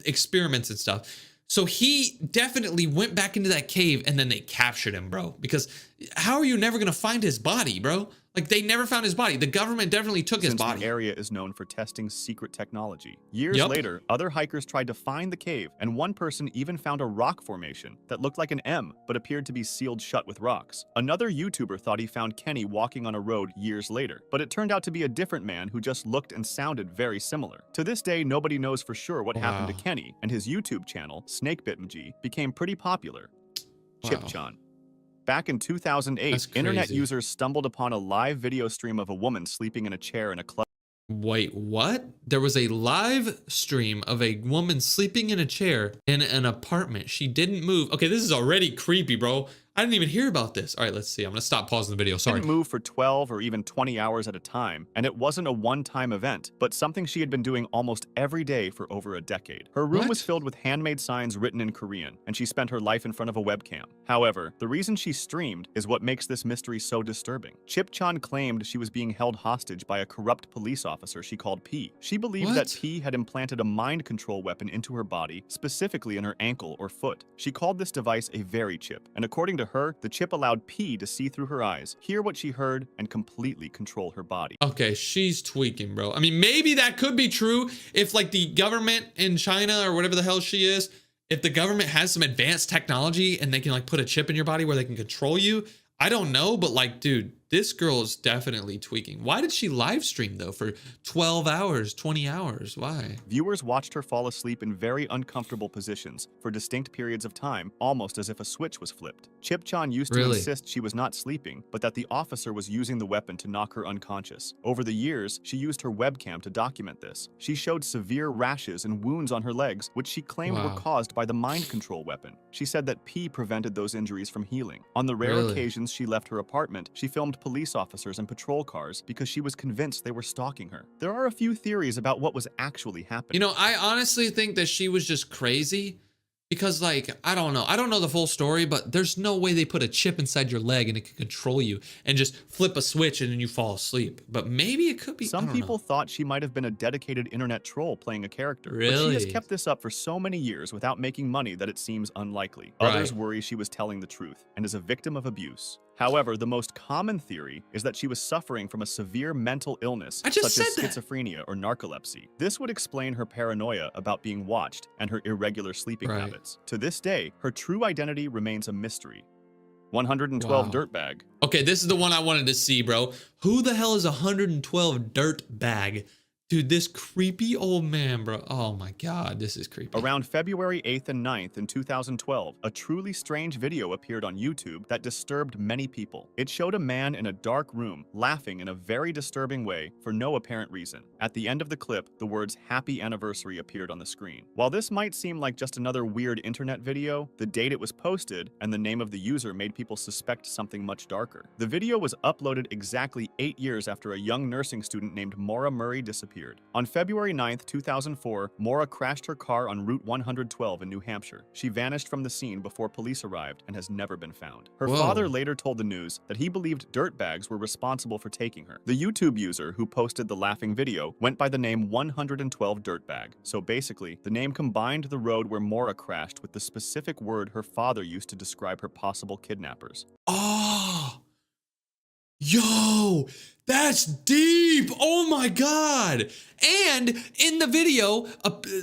experiments and stuff. So he definitely went back into that cave and then they captured him, bro. Because how are you never going to find his body, bro? Like, they never found his body. The government definitely took his body. The area is known for testing secret technology. Years Yep. later, other hikers tried to find the cave, and one person even found a rock formation that looked like an M, but appeared to be sealed shut with rocks. Another YouTuber thought he found Kenny walking on a road years later, but it turned out to be a different man who just looked and sounded very similar. To this day, nobody knows for sure what happened to Kenny, and his YouTube channel, SnakeBitMG, became pretty popular. Wow. ChipChan. Back in 2008, That's internet crazy. users stumbled upon a live video stream of a woman sleeping in a chair in a club. Wait, what? There was a live stream of a woman sleeping in a chair in an apartment. She didn't move. Okay, this is already creepy, bro. I didn't even hear about this. All right, let's see. I'm gonna stop pausing the video. Sorry. Didn't move for 12 or even 20 hours at a time, and it wasn't a one-time event, but something she had been doing almost every day for over a decade. Her room What? was filled with handmade signs written in Korean, and she spent her life in front of a webcam. However, the reason she streamed is what makes this mystery so disturbing. ChipChan claimed she was being held hostage by a corrupt police officer she called P. She believed that What? P had implanted a mind control weapon into her body, specifically in her ankle or foot. She called this device a Very chip, and according to her, the chip allowed P to see through her eyes, hear what she heard, and completely control her body. Okay, she's tweaking, bro. I mean, maybe that could be true if like the government in China or whatever the hell she is, if the government has some advanced technology and they can like put a chip in your body where they can control you. I don't know, but like, dude, this girl is definitely tweaking. Why did she live stream though for 12 hours, 20 hours? Why? Viewers watched her fall asleep in very uncomfortable positions for distinct periods of time, almost as if a switch was flipped. ChipChan used to Really? insist she was not sleeping, but that the officer was using the weapon to knock her unconscious. Over the years, she used her webcam to document this. She showed severe rashes and wounds on her legs, which she claimed Wow. were caused by the mind control weapon. She said that P prevented those injuries from healing. On the rare Really? occasions she left her apartment, she filmed police officers and patrol cars because she was convinced they were stalking her. There are a few theories about what was actually happening. You know, I honestly think that she was just crazy because like, I don't know. I don't know the full story, but there's no way they put a chip inside your leg and it can control you and just flip a switch and then you fall asleep. But maybe it could be. I Some don't people know. thought she might have been a dedicated internet troll playing a character. But she Really? has kept this up for so many years without making money that it seems unlikely. Right. Others worry she was telling the truth and is a victim of abuse. However, the most common theory is that she was suffering from a severe mental illness I just such as said that. schizophrenia or narcolepsy. This would explain her paranoia about being watched and her irregular sleeping Right. habits. To this day, her true identity remains a mystery. 112 Wow. Dirtbag. Okay, this is the one I wanted to see, bro. Who the hell is 112 dirt bag? Dude, this creepy old man, bro. Oh my God, this is creepy. Around February 8th and 9th in 2012, a truly strange video appeared on YouTube that disturbed many people. It showed a man in a dark room laughing in a very disturbing way for no apparent reason. At the end of the clip, the words "Happy Anniversary" appeared on the screen. While this might seem like just another weird internet video, the date it was posted and the name of the user made people suspect something much darker. The video was uploaded exactly 8 years after a young nursing student named Maura Murray disappeared. On February 9th, 2004, Maura crashed her car on Route 112 in New Hampshire. She vanished from the scene before police arrived and has never been found. Her Whoa. father later told the news that he believed dirtbags were responsible for taking her. The YouTube user who posted the laughing video went by the name 112 Dirtbag. So basically, the name combined the road where Maura crashed with the specific word her father used to describe her possible kidnappers. Oh, yo, that's deep. Oh my God. And in the video,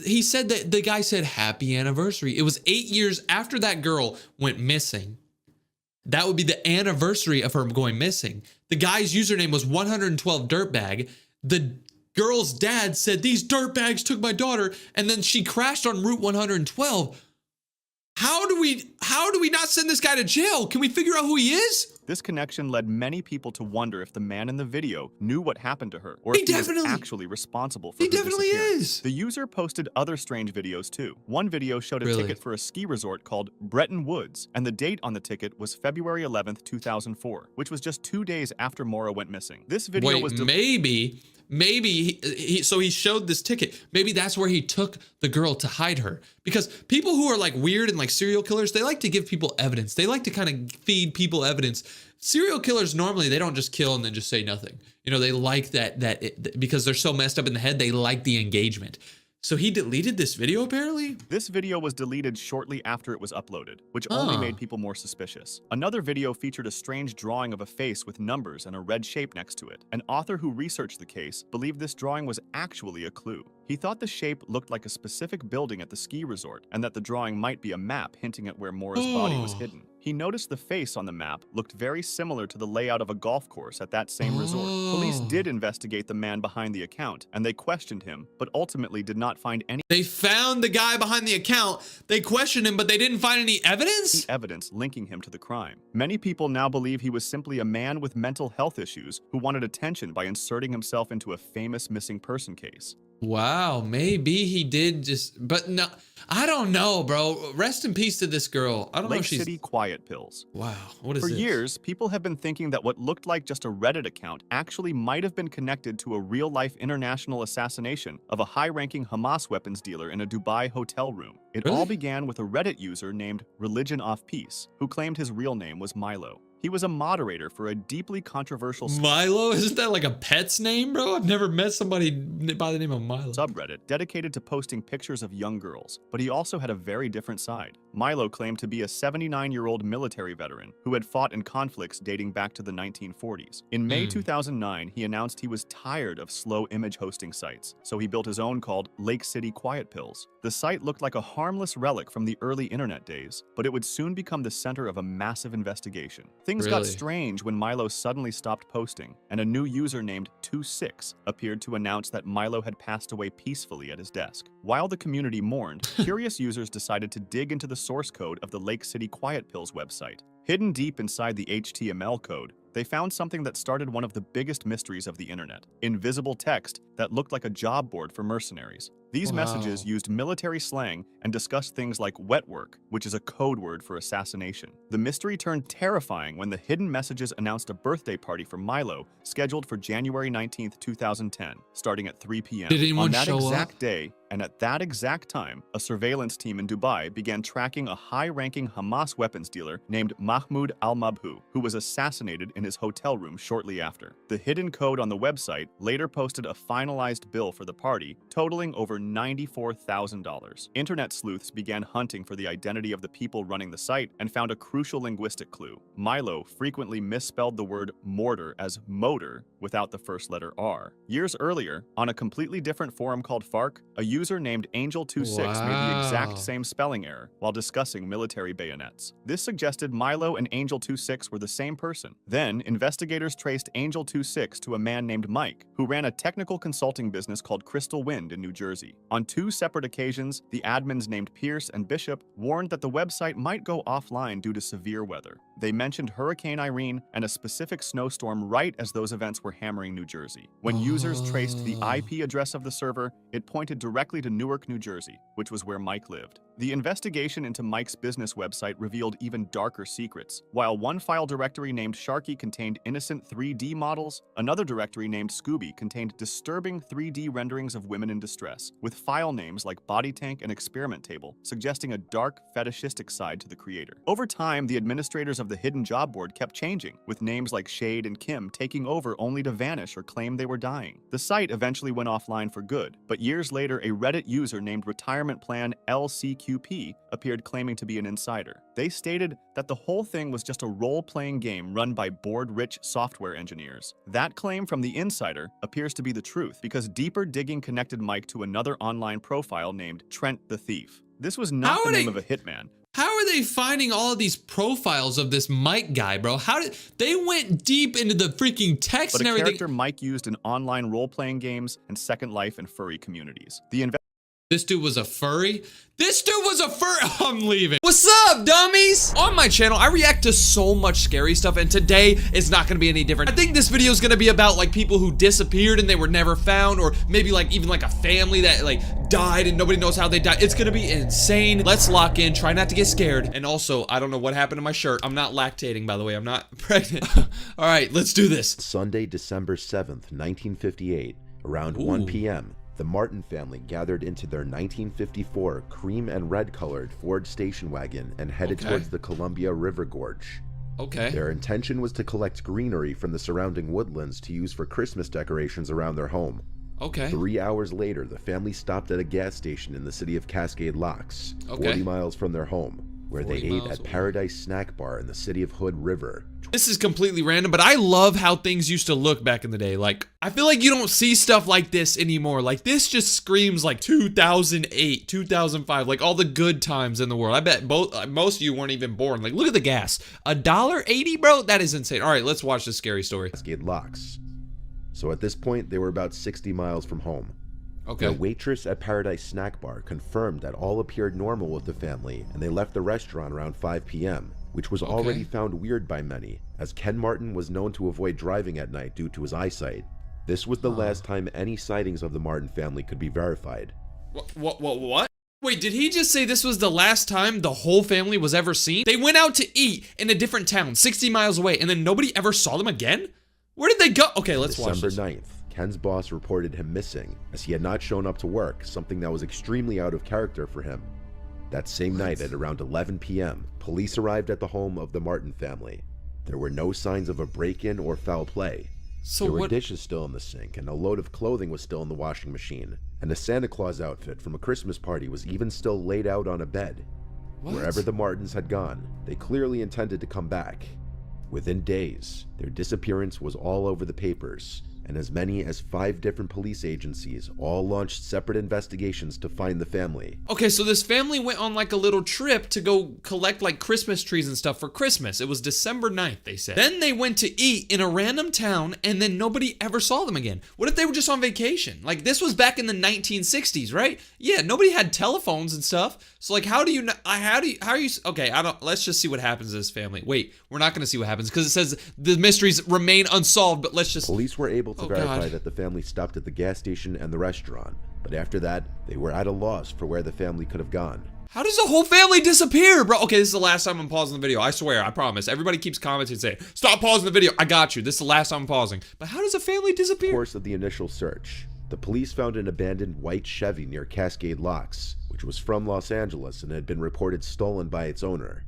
he said that the guy said happy anniversary. It was 8 years after that girl went missing. that would be the anniversary of her going missing. The guy's username was 112 Dirtbag. The girl's dad said, these dirtbags took my daughter, and then she crashed on Route 112. How do we not send this guy to jail? Can we figure out who he is? This connection led many people to wonder if the man in the video knew what happened to her, or He if he was definitely- actually responsible for He her definitely disappearance. is. The user posted other strange videos too. One video showed a Really? ticket for a ski resort called Bretton Woods, and the date on the ticket was February 11th, 2004, which was just 2 days after Maura went missing. This video Wait, was maybe so he showed this ticket. Maybe that's where he took the girl to hide her. Because people who are like weird and like serial killers, they like to give people evidence. They like to kind of feed people evidence. Serial killers normally, they don't just kill and then just say nothing. You know, they like because they're so messed up in the head, they like the engagement. So he deleted this video apparently? This video was deleted shortly after it was uploaded, which only Huh. made people more suspicious. Another video featured a strange drawing of a face with numbers and a red shape next to it. An author who researched the case believed this drawing was actually a clue. He thought the shape looked like a specific building at the ski resort, and that the drawing might be a map hinting at where Maura's body was Oh. hidden. He noticed the face on the map looked very similar to the layout of a golf course at that same resort. Police Oh. did investigate the man behind the account, and they questioned him, but ultimately did not find any They found the guy behind the account. They questioned him, but they didn't find any evidence? evidence linking him to the crime. Many people now believe he was simply a man with mental health issues who wanted attention by inserting himself into a famous missing person case. Wow, maybe he did but no, I don't know, bro. Rest in peace to this girl. I don't know Lake if she's... City Quiet Pills. Wow, what is For this? years, people have been thinking that what looked like just a Reddit account actually might have been connected to a real-life international assassination of a high-ranking Hamas weapons dealer in a Dubai hotel room. It Really? all began with a Reddit user named Religion of Peace, who claimed his real name was Milo. He was a moderator for a deeply controversial Milo? Isn't that like a pet's name, bro? I've never met somebody by the name of Milo. subreddit dedicated to posting pictures of young girls, but he also had a very different side. Milo claimed to be a 79-year-old military veteran who had fought in conflicts dating back to the 1940s. In May 2009, he announced he was tired of slow image hosting sites, so he built his own called Lake City Quiet Pills. The site looked like a harmless relic from the early internet days, but it would soon become the center of a massive investigation. Things got Really? strange when Milo suddenly stopped posting, and a new user named 26 appeared to announce that Milo had passed away peacefully at his desk. While the community mourned, curious users decided to dig into the source code of the Lake City Quiet Pills website. Hidden deep inside the HTML code, they found something that started one of the biggest mysteries of the internet: invisible text that looked like a job board for mercenaries. These messages Wow. used military slang and discussed things like wet work, which is a code word for assassination. The mystery turned terrifying when the hidden messages announced a birthday party for Milo scheduled for January 19th, 2010, starting at 3 p.m. Did anyone On that show up? exact day, and at that exact time, a surveillance team in Dubai began tracking a high-ranking Hamas weapons dealer named Mahmoud al-Mabhou, who was assassinated in his hotel room shortly after. The hidden code on the website later posted a finalized bill for the party, totaling over $94,000. Internet sleuths began hunting for the identity of the people running the site and found a crucial linguistic clue. Milo frequently misspelled the word mortar as motor without the first letter R. Years earlier, on a completely different forum called Fark, a user named Angel26 made the exact Wow. same spelling error while discussing military bayonets. This suggested Milo and Angel26 were the same person. Then, investigators traced Angel26 to a man named Mike, who ran a technical consulting business called Crystal Wind in New Jersey. On 2 separate occasions, the admins named Pierce and Bishop warned that the website might go offline due to severe weather. They mentioned Hurricane Irene and a specific snowstorm right as those events were hammering New Jersey. When users traced the IP address of the server, it pointed directly to Newark, New Jersey, which was where Mike lived. The investigation into Mike's business website revealed even darker secrets. While one file directory named Sharky contained innocent 3D models, another directory named Scooby contained disturbing 3D renderings of women in distress, with file names like Body Tank and Experiment Table, suggesting a dark, fetishistic side to the creator. Over time, the administrators of the hidden job board kept changing, with names like Shade and Kim taking over only to vanish or claim they were dying. The site eventually went offline for good, but years later, a Reddit user named Retirement Plan LCQP appeared claiming to be an insider. They stated that the whole thing was just a role-playing game run by bored-rich software engineers. That claim from the insider appears to be the truth, because deeper digging connected Mike to another online profile named Trent the Thief. This was not How the would name a- of a hitman. How are they finding all of these profiles of this Mike guy, bro? How did they went deep into the freaking text But and a everything? character Mike used in online role-playing games and Second Life and furry communities. The This dude was a furry? This dude was a furry. I'm leaving. What's up, dummies? On my channel, I react to so much scary stuff, and today is not gonna be any different. I think this video is gonna be about like people who disappeared and they were never found, or maybe like even like a family that like died and nobody knows how they died. It's gonna be insane. Let's lock in, try not to get scared. And also, I don't know what happened to my shirt. I'm not lactating, by the way. I'm not pregnant. All right, let's do this. Sunday, December 7th, 1958, around 1 p.m., the Martin family gathered into their 1954 cream and red colored Ford station wagon and headed towards the Columbia River Gorge. Okay. Their intention was to collect greenery from the surrounding woodlands to use for Christmas decorations around their home. Okay. 3 hours later, the family stopped at a gas station in the city of Cascade Locks, 40 miles from their home, where they ate at Paradise Snack Bar in the city of Hood River. This is completely random, but I love how things used to look back in the day. Like, I feel like you don't see stuff like this anymore. Like, this just screams like 2008, 2005, like all the good times in the world. I bet most of you weren't even born. Like, look at the gas. $1.80, bro? That is insane. All right, let's watch this scary story. Cascade Locks. So at this point, they were about 60 miles from home. Okay. The waitress at Paradise Snack Bar confirmed that all appeared normal with the family, and they left the restaurant around 5 p.m., which was already found weird by many, as Ken Martin was known to avoid driving at night due to his eyesight. This was the last time any sightings of the Martin family could be verified. What? Wait, did he just say this was the last time the whole family was ever seen? They went out to eat in a different town, 60 miles away, and then nobody ever saw them again? Where did they go? Okay, let's watch this. December 9th, Ken's boss reported him missing, as he had not shown up to work, something that was extremely out of character for him. That same night at around 11 p.m., police arrived at the home of the Martin family. There were no signs of a break-in or foul play. There were dishes still in the sink, and a load of clothing was still in the washing machine, and a Santa Claus outfit from a Christmas party was even still laid out on a bed. Wherever the Martins had gone, they clearly intended to come back. Within days, their disappearance was all over the papers, and as many as 5 different police agencies all launched separate investigations to find the family. Okay, so this family went on like a little trip to go collect like Christmas trees and stuff for Christmas. It was December 9th, they said. Then they went to eat in a random town, and then nobody ever saw them again. What if they were just on vacation? Like, this was back in the 1960s, right? Yeah, nobody had telephones and stuff. So like, how are you, okay, let's just see what happens to this family. Wait, we're not gonna see what happens because it says the mysteries remain unsolved, but let's just. Police were able to verify that the family stopped at the gas station and the restaurant, but after that, they were at a loss for where the family could have gone. How does the whole family disappear, bro? Okay, this is the last time I'm pausing the video. I swear, I promise. Everybody keeps commenting saying, stop pausing the video. I got you. This is the last time I'm pausing. But how does a family disappear? In the course of the initial search, the police found an abandoned white Chevy near Cascade Locks, which was from Los Angeles and had been reported stolen by its owner.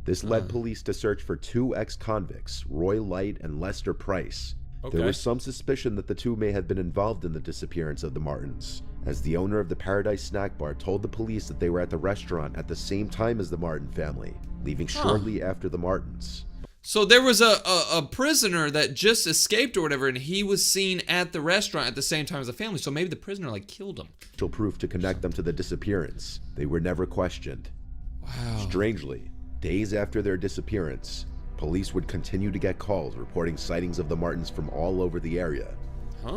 This led police to search for 2 ex-convicts, Roy Light and Lester Price. There was some suspicion that the two may have been involved in the disappearance of the Martins, as the owner of the Paradise Snack Bar told the police that they were at the restaurant at the same time as the Martin family, leaving shortly after the Martins. So there was a prisoner that just escaped or whatever, and he was seen at the restaurant at the same time as the family. So maybe the prisoner like killed him. Proof to connect them to the disappearance. They were never questioned. Wow. Strangely, days after their disappearance, police would continue to get calls reporting sightings of the Martins from all over the area.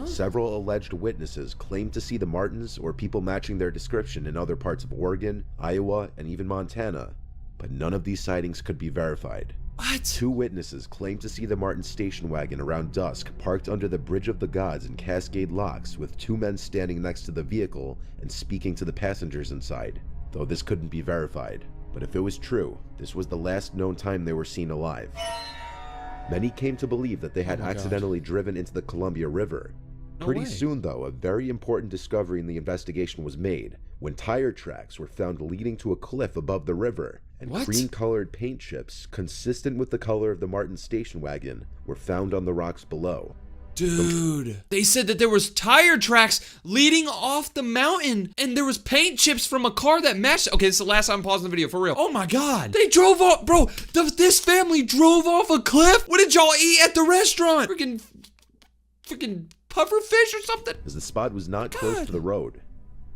Several alleged witnesses claimed to see the Martins or people matching their description in other parts of Oregon, Iowa, and even Montana, but none of these sightings could be verified. What? 2 witnesses claimed to see the Martin station wagon around dusk parked under the Bridge of the Gods in Cascade Locks with 2 men standing next to the vehicle and speaking to the passengers inside, though this couldn't be verified. But if it was true, this was the last known time they were seen alive. Many came to believe that they had accidentally driven into the Columbia River. Pretty soon, though, a very important discovery in the investigation was made when tire tracks were found leading to a cliff above the river, and cream-colored paint chips, consistent with the color of the Martin station wagon, were found on the rocks below. Dude, they said that there was tire tracks leading off the mountain, and there was paint chips from a car that matched. Okay, this is the last time I'm pausing the video, for real. Oh my God, they drove off, bro. This family drove off a cliff. What did y'all eat at the restaurant? Freaking puffer fish or something? As the spot was not close to the road,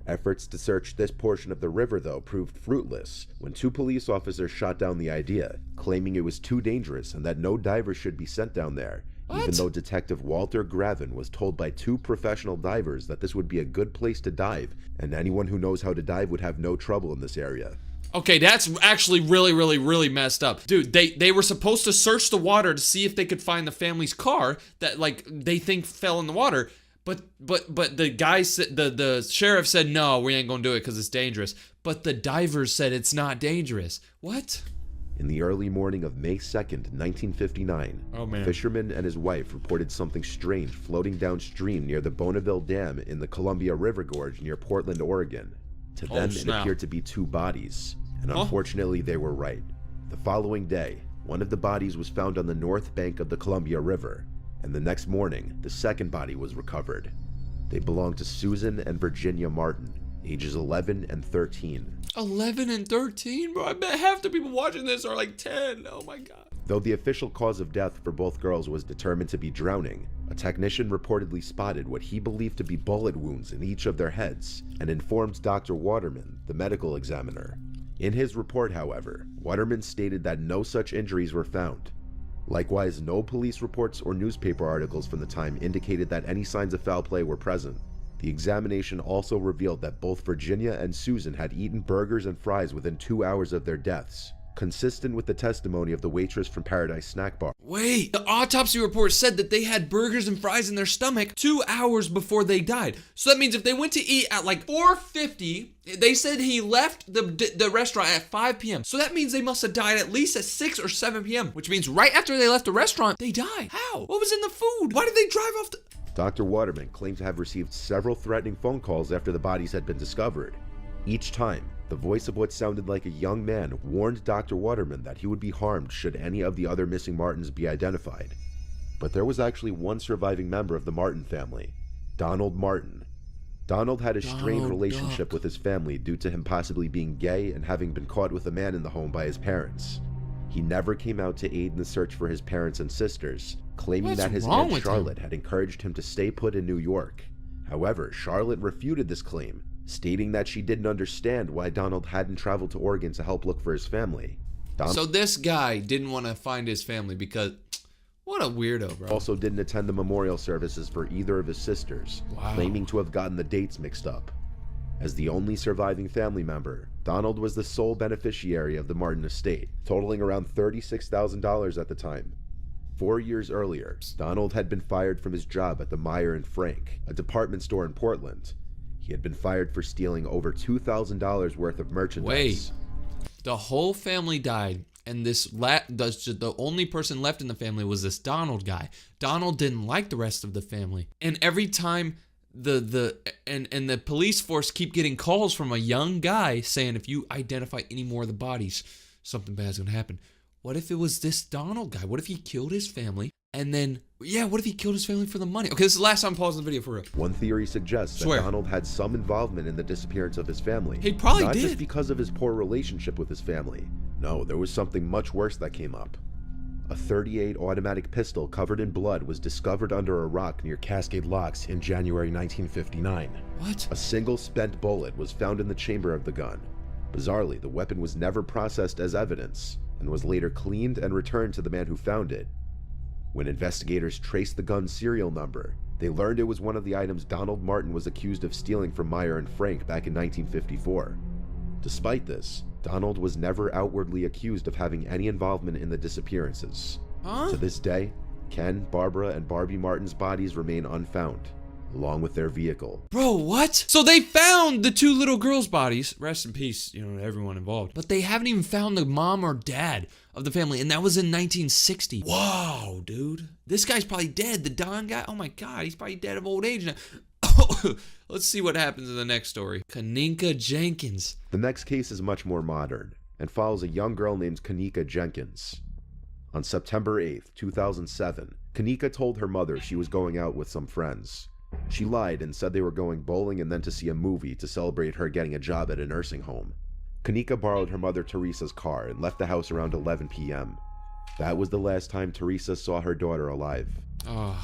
Efforts to search this portion of the river, though, proved fruitless when 2 police officers shot down the idea, claiming it was too dangerous and that no divers should be sent down there, even though Detective Walter Gravin was told by 2 professional divers that this would be a good place to dive, and anyone who knows how to dive would have no trouble in this area. Okay, that's actually really messed up. Dude, they were supposed to search the water to see if they could find the family's car that, like, they think fell in the water. But the guy said, the sheriff said, no, we ain't gonna do it because it's dangerous. But the divers said it's not dangerous. What? In the early morning of May 2nd, 1959, a fisherman and his wife reported something strange floating downstream near the Bonneville Dam in the Columbia River Gorge near Portland, Oregon. To them, it appeared to be 2 bodies, and unfortunately they were right. The following day, one of the bodies was found on the north bank of the Columbia River, and the next morning, the second body was recovered. They belonged to Susan and Virginia Martin, ages 11 and 13. 11 and 13? Bro, I bet half the people watching this are like 10. Oh my God. Though the official cause of death for both girls was determined to be drowning, a technician reportedly spotted what he believed to be bullet wounds in each of their heads and informed Dr. Waterman, the medical examiner. In his report, however, Waterman stated that no such injuries were found. Likewise, no police reports or newspaper articles from the time indicated that any signs of foul play were present. The examination also revealed that both Virginia and Susan had eaten burgers and fries within 2 hours of their deaths, consistent with the testimony of the waitress from Paradise Snack Bar. Wait, the autopsy report said that they had burgers and fries in their stomach 2 hours before they died. So that means if they went to eat at like 4:50, they said he left the restaurant at 5 p.m. So that means they must have died at least at 6 or 7 p.m., which means right after they left the restaurant, they died. How? What was in the food? Why did they drive off the... Dr. Waterman claimed to have received several threatening phone calls after the bodies had been discovered. Each time, the voice of what sounded like a young man warned Dr. Waterman that he would be harmed should any of the other missing Martins be identified. But there was actually one surviving member of the Martin family, Donald Martin. Donald had a strained relationship with his family due to him possibly being gay and having been caught with a man in the home by his parents. He never came out to aid in the search for his parents and sisters, claiming that his Aunt Charlotte had encouraged him to stay put in New York. However, Charlotte refuted this claim, stating that she didn't understand why Donald hadn't traveled to Oregon to help look for his family. So this guy didn't want to find his family because... What a weirdo, bro. Also didn't attend the memorial services for either of his sisters, claiming to have gotten the dates mixed up. As the only surviving family member, Donald was the sole beneficiary of the Martin estate, totaling around $36,000 at the time. 4 years earlier, Donald had been fired from his job at the Meyer and Frank, a department store in Portland. He had been fired for stealing over $2,000 worth of merchandise. Wait, the whole family died, and the only person left in the family was this Donald guy. Donald didn't like the rest of the family, and every time the police force keep getting calls from a young guy saying if you identify any more of the bodies, something bad's gonna happen. What if it was this Donald guy? What if he killed his family? And then, what if he killed his family for the money? Okay, this is the last time I'm pausing the video for real. One theory suggests that Donald had some involvement in the disappearance of his family. He probably did. Not just did. because of his poor relationship with his family. No, there was something much worse that came up. A .38 automatic pistol covered in blood was discovered under a rock near Cascade Locks in January 1959. What? A single spent bullet was found in the chamber of the gun. Bizarrely, the weapon was never processed as evidence and was later cleaned and returned to the man who found it. When investigators traced the gun's serial number, they learned it was one of the items Donald Martin was accused of stealing from Meyer and Frank back in 1954. Despite this, Donald was never outwardly accused of having any involvement in the disappearances. To this day, Ken, Barbara, and Barbie Martin's bodies remain unfound, along with their vehicle. Bro, what? So they found the 2 little girls' bodies. Rest in peace, everyone involved. But they haven't even found the mom or dad of the family, and that was in 1960. Wow, dude. This guy's probably dead. The Don guy? Oh my God, he's probably dead of old age now. Let's see what happens in the next story. Kenneka Jenkins. The next case is much more modern and follows a young girl named Kenneka Jenkins. On September 8th, 2007, Kenneka told her mother she was going out with some friends. She lied and said they were going bowling and then to see a movie to celebrate her getting a job at a nursing home. Kenneka borrowed her mother Teresa's car and left the house around 11 p.m. That was the last time Teresa saw her daughter alive.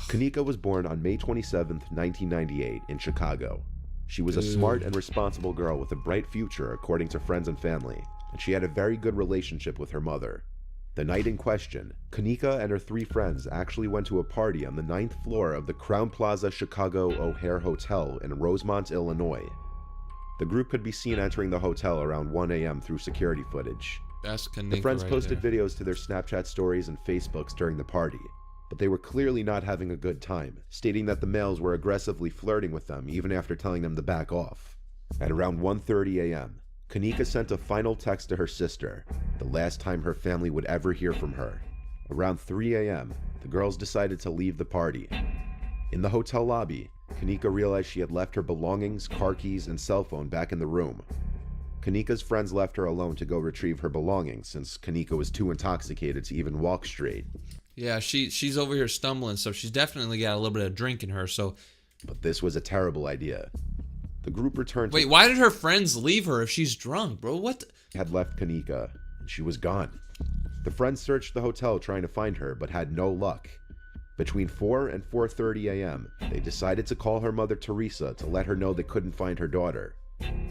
Kenneka was born on May 27, 1998 in Chicago. She was a smart and responsible girl with a bright future, according to friends and family, and she had a very good relationship with her mother. The night in question, Kanika and her 3 friends actually went to a party on the 9th floor of the Crown Plaza Chicago O'Hare Hotel in Rosemont, Illinois. The group could be seen entering the hotel around 1 a.m. through security footage. That's Kanika The friends right posted there. videos to their Snapchat stories and Facebooks during the party, but they were clearly not having a good time, stating that the males were aggressively flirting with them even after telling them to back off. At around 1:30 a.m., Kanika sent a final text to her sister, the last time her family would ever hear from her. Around 3 a.m., the girls decided to leave the party. In the hotel lobby, Kanika realized she had left her belongings, car keys, and cell phone back in the room. Kanika's friends left her alone to go retrieve her belongings since Kanika was too intoxicated to even walk straight. Yeah, she's over here stumbling, so she's definitely got a little bit of drink in her, so... But this was a terrible idea. The group returned to... Wait, why did her friends leave her if she's drunk, bro? What the... had left Kanika, and she was gone. The friends searched the hotel trying to find her, but had no luck. Between 4 and 4:30 a.m., they decided to call her mother Teresa to let her know they couldn't find her daughter.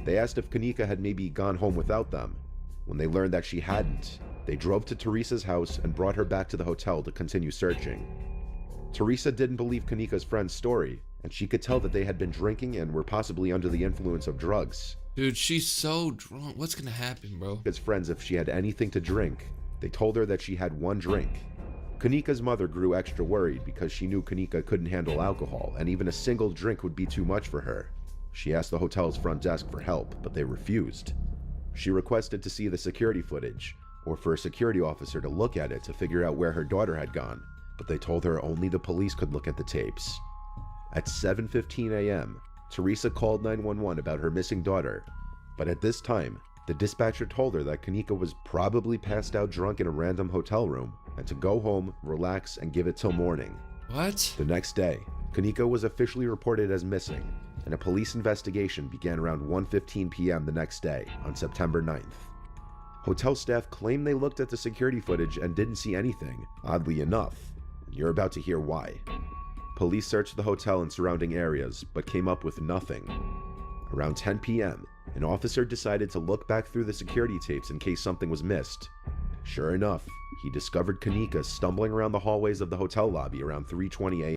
They asked if Kanika had maybe gone home without them. When they learned that she hadn't, they drove to Teresa's house and brought her back to the hotel to continue searching. Teresa didn't believe Kanika's friend's story, and she could tell that they had been drinking and were possibly under the influence of drugs. Dude, she's so drunk. What's gonna happen, bro? Kanika's friends, if she had anything to drink, they told her that she had 1 drink. Kanika's mother grew extra worried because she knew Kanika couldn't handle alcohol, and even a single drink would be too much for her. She asked the hotel's front desk for help, but they refused. She requested to see the security footage, or for a security officer to look at it to figure out where her daughter had gone, but they told her only the police could look at the tapes. At 7:15 a.m., Teresa called 911 about her missing daughter, but at this time, the dispatcher told her that Kanika was probably passed out drunk in a random hotel room, and to go home, relax, and give it till morning. What? The next day, Kanika was officially reported as missing, and a police investigation began around 1:15 p.m. the next day, on September 9th. Hotel staff claimed they looked at the security footage and didn't see anything, oddly enough. You're about to hear why. Police searched the hotel and surrounding areas, but came up with nothing. Around 10 p.m., an officer decided to look back through the security tapes in case something was missed. Sure enough, he discovered Kanika stumbling around the hallways of the hotel lobby around 3:20 a.m.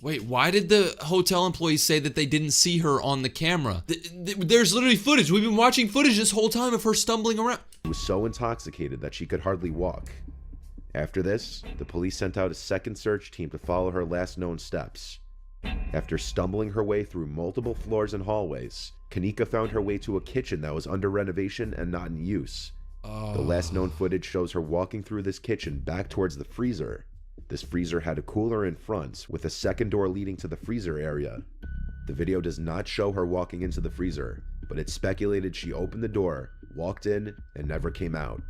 Wait, why did the hotel employees say that they didn't see her on the camera? There's literally footage. We've been watching footage this whole time of her stumbling around. She was so intoxicated that she could hardly walk. After this, the police sent out a second search team to follow her last known steps. After stumbling her way through multiple floors and hallways, Kanika found her way to a kitchen that was under renovation and not in use. The last known footage shows her walking through this kitchen back towards the freezer. This freezer had a cooler in front with a second door leading to the freezer area. The video does not show her walking into the freezer, but it's speculated she opened the door, walked in, and never came out.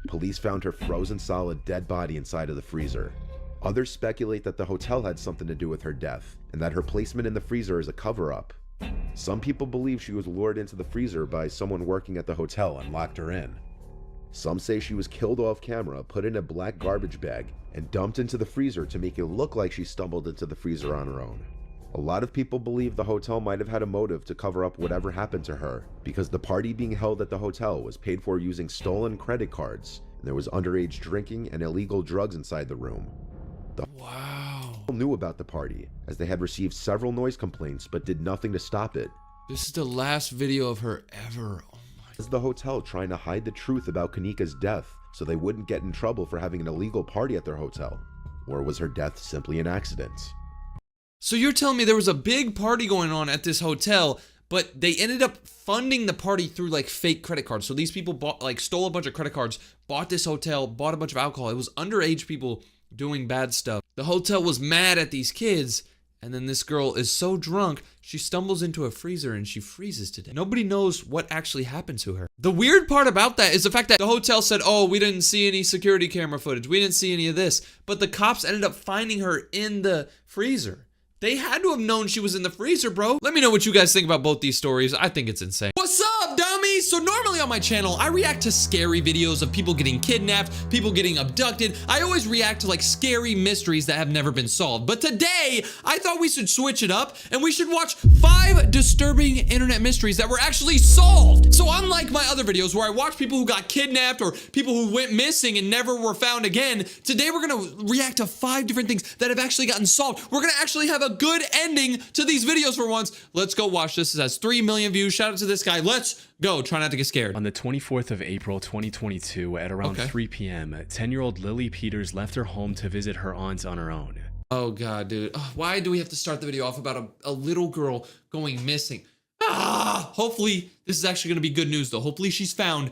Police found her frozen solid dead body inside of the freezer. Others speculate that the hotel had something to do with her death, and that her placement in the freezer is a cover-up. Some people believe she was lured into the freezer by someone working at the hotel and locked her in. Some say she was killed off camera, put in a black garbage bag, and dumped into the freezer to make it look like she stumbled into the freezer on her own. A lot of people believe the hotel might have had a motive to cover up whatever happened to her, because the party being held at the hotel was paid for using stolen credit cards, and there was underage drinking and illegal drugs inside the room. Wow. People knew about the party, as they had received several noise complaints but did nothing to stop it. This is the last video of her ever. Oh my. Is the hotel trying to hide the truth about Kanika's death so they wouldn't get in trouble for having an illegal party at their hotel? Or was her death simply an accident? So you're telling me there was a big party going on at this hotel, but they ended up funding the party through like fake credit cards. So these people stole a bunch of credit cards, bought this hotel, bought a bunch of alcohol. It was underage people doing bad stuff. The hotel was mad at these kids, and then this girl is so drunk, she stumbles into a freezer and she freezes to death. Nobody knows what actually happened to her. The weird part about that is the fact that the hotel said, oh, we didn't see any security camera footage. We didn't see any of this. But the cops ended up finding her in the freezer. They had to have known she was in the freezer, bro. Let me know what you guys think about both these stories. I think it's insane. What's up, dummies? So normally on my channel, I react to scary videos of people getting kidnapped, people getting abducted. I always react to like scary mysteries that have never been solved. But today, I thought we should switch it up and we should watch 5 disturbing internet mysteries that were actually solved. So unlike my other videos where I watch people who got kidnapped or people who went missing and never were found again, today we're gonna react to 5 different things that have actually gotten solved. We're gonna actually have a good ending to these videos for once. Let's go watch this. It has 3 million views. Shout out to this guy. Let's go. Try not to get scared. On the 24th of April 2022 at around 3 p.m., 10-year-old Lily Peters left her home to visit her aunt on her own. Oh God, dude. Why do we have to start the video off about a little girl going missing? Hopefully this is actually gonna be good news though. Hopefully she's found.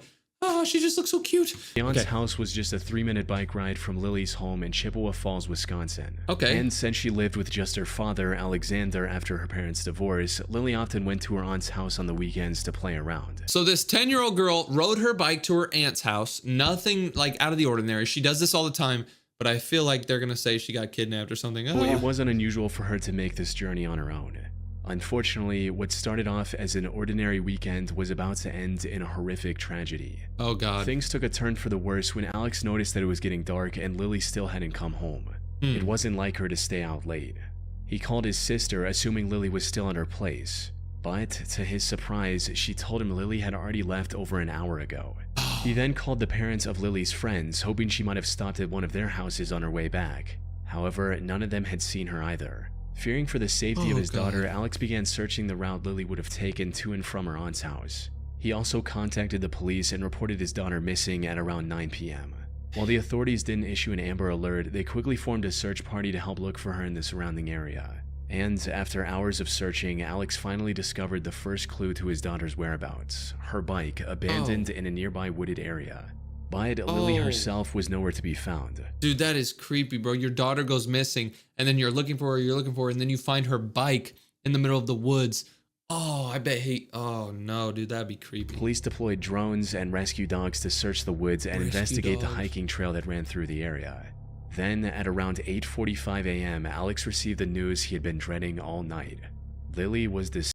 She just looks so cute. The aunt's house was just a 3-minute bike ride from Lily's home in Chippewa Falls, Wisconsin. Okay. And since she lived with just her father, Alexander, after her parents' divorce, Lily often went to her aunt's house on the weekends to play around. So this 10-year-old girl rode her bike to her aunt's house. Nothing like out of the ordinary. She does this all the time, but I feel like they're gonna say she got kidnapped or something. Well, it wasn't unusual for her to make this journey on her own. Unfortunately, what started off as an ordinary weekend was about to end in a horrific tragedy. Oh God. Things took a turn for the worse when Alex noticed that it was getting dark and Lily still hadn't come home. It wasn't like her to stay out late. He called his sister, assuming Lily was still at her place. But, to his surprise, she told him Lily had already left over an hour ago. He then called the parents of Lily's friends, hoping she might have stopped at one of their houses on her way back. However, none of them had seen her either. Fearing for the safety of his daughter, Alex began searching the route Lily would have taken to and from her aunt's house. He also contacted the police and reported his daughter missing at around 9 p.m. While the authorities didn't issue an Amber Alert, they quickly formed a search party to help look for her in the surrounding area. And after hours of searching, Alex finally discovered the first clue to his daughter's whereabouts: her bike, abandoned in a nearby wooded area. But Lily herself was nowhere to be found. Dude, that is creepy, bro. Your daughter goes missing, and then you're looking for her, and then you find her bike in the middle of the woods. Oh, I bet oh no, dude, that'd be creepy. Police deployed drones and rescue dogs to search the woods and investigate the hiking trail that ran through the area. Then, at around 8:45 a.m., Alex received the news he had been dreading all night. Lily was deceased.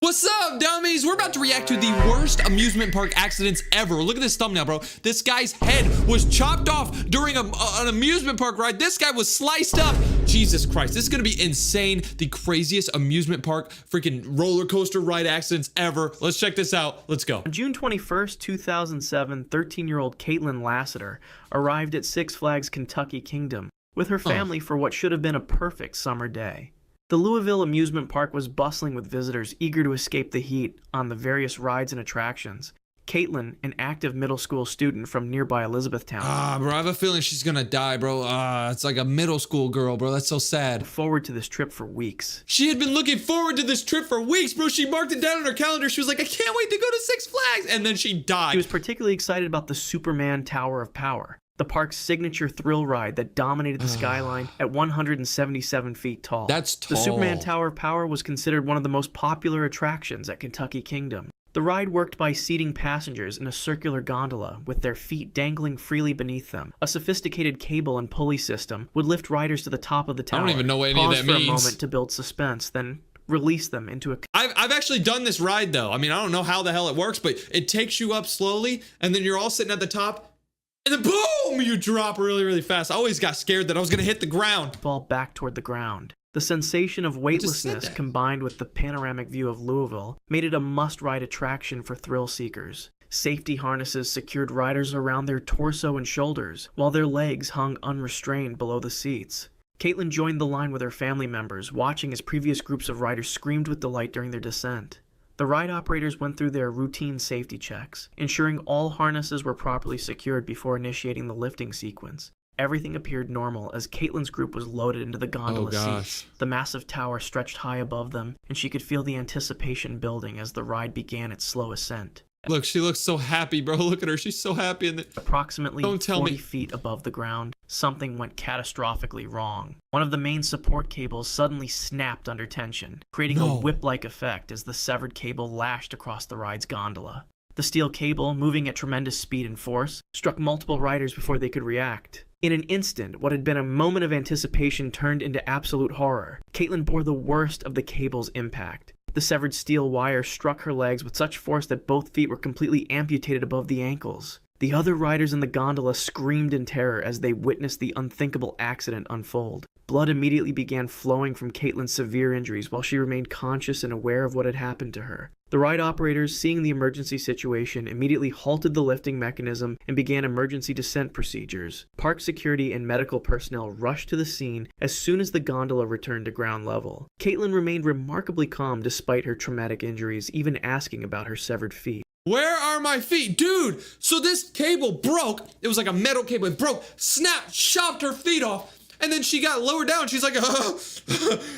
What's up, dummies? We're about to react to the worst amusement park accidents ever. Look at this thumbnail, bro. This guy's head was chopped off during an amusement park ride. This guy was sliced up. Jesus Christ, this is gonna be insane. The craziest amusement park freaking roller coaster ride accidents ever. Let's check this out. Let's go. On June 21st, 2007, 13-year-old Caitlin Lassiter arrived at Six Flags Kentucky Kingdom with her family for what should have been a perfect summer day. The Louisville amusement park was bustling with visitors eager to escape the heat on the various rides and attractions. Caitlin, an active middle school student from nearby Elizabethtown, Bro, I have a feeling she's gonna die, bro. It's like a middle school girl, bro. That's so sad. looked forward to this trip for weeks. She had been looking forward to this trip for weeks, bro. She marked it down on her calendar. She was like, I can't wait to go to Six Flags. And then she died. She was particularly excited about the Superman Tower of Power, the park's signature thrill ride that dominated the skyline at 177 feet tall. That's The tall. Superman Tower of Power was considered one of the most popular attractions at Kentucky Kingdom. The ride worked by seating passengers in a circular gondola with their feet dangling freely beneath them. A sophisticated cable and pulley system would lift riders to the top of the tower. I don't even know what any of pause that for means. a moment to build suspense, then release them into a I've actually done this ride, though. I mean, I don't know how the hell it works, but it takes you up slowly, and then you're all sitting at the top, and then boom, you drop really, really fast. I always got scared that I was going to hit the ground. fall back toward the ground. The sensation of just said weightlessness that. combined with the panoramic view of Louisville made it a must-ride attraction for thrill seekers. Safety harnesses secured riders around their torso and shoulders, while their legs hung unrestrained below the seats. Caitlin joined the line with her family members, watching as previous groups of riders screamed with delight during their descent. The ride operators went through their routine safety checks, ensuring all harnesses were properly secured before initiating the lifting sequence. Everything appeared normal as Caitlin's group was loaded into the gondola seats. The massive tower stretched high above them, and she could feel the anticipation building as the ride began its slow ascent. Look, she looks so happy, bro. Look at her. She's so happy. Approximately Don't tell 40 me. feet above the ground, something went catastrophically wrong. One of the main support cables suddenly snapped under tension, creating a whip-like effect as the severed cable lashed across the ride's gondola. The steel cable, moving at tremendous speed and force, struck multiple riders before they could react. In an instant, what had been a moment of anticipation turned into absolute horror. Caitlin bore the worst of the cable's impact. The severed steel wire struck her legs with such force that both feet were completely amputated above the ankles. The other riders in the gondola screamed in terror as they witnessed the unthinkable accident unfold. Blood immediately began flowing from Caitlin's severe injuries while she remained conscious and aware of what had happened to her. The ride operators, seeing the emergency situation, immediately halted the lifting mechanism and began emergency descent procedures. Park security and medical personnel rushed to the scene as soon as the gondola returned to ground level. Caitlin remained remarkably calm despite her traumatic injuries, even asking about her severed feet. Where are my feet? Dude, so this cable broke. It was like a metal cable. It broke, snapped, chopped her feet off. And then she got lowered down. She's like,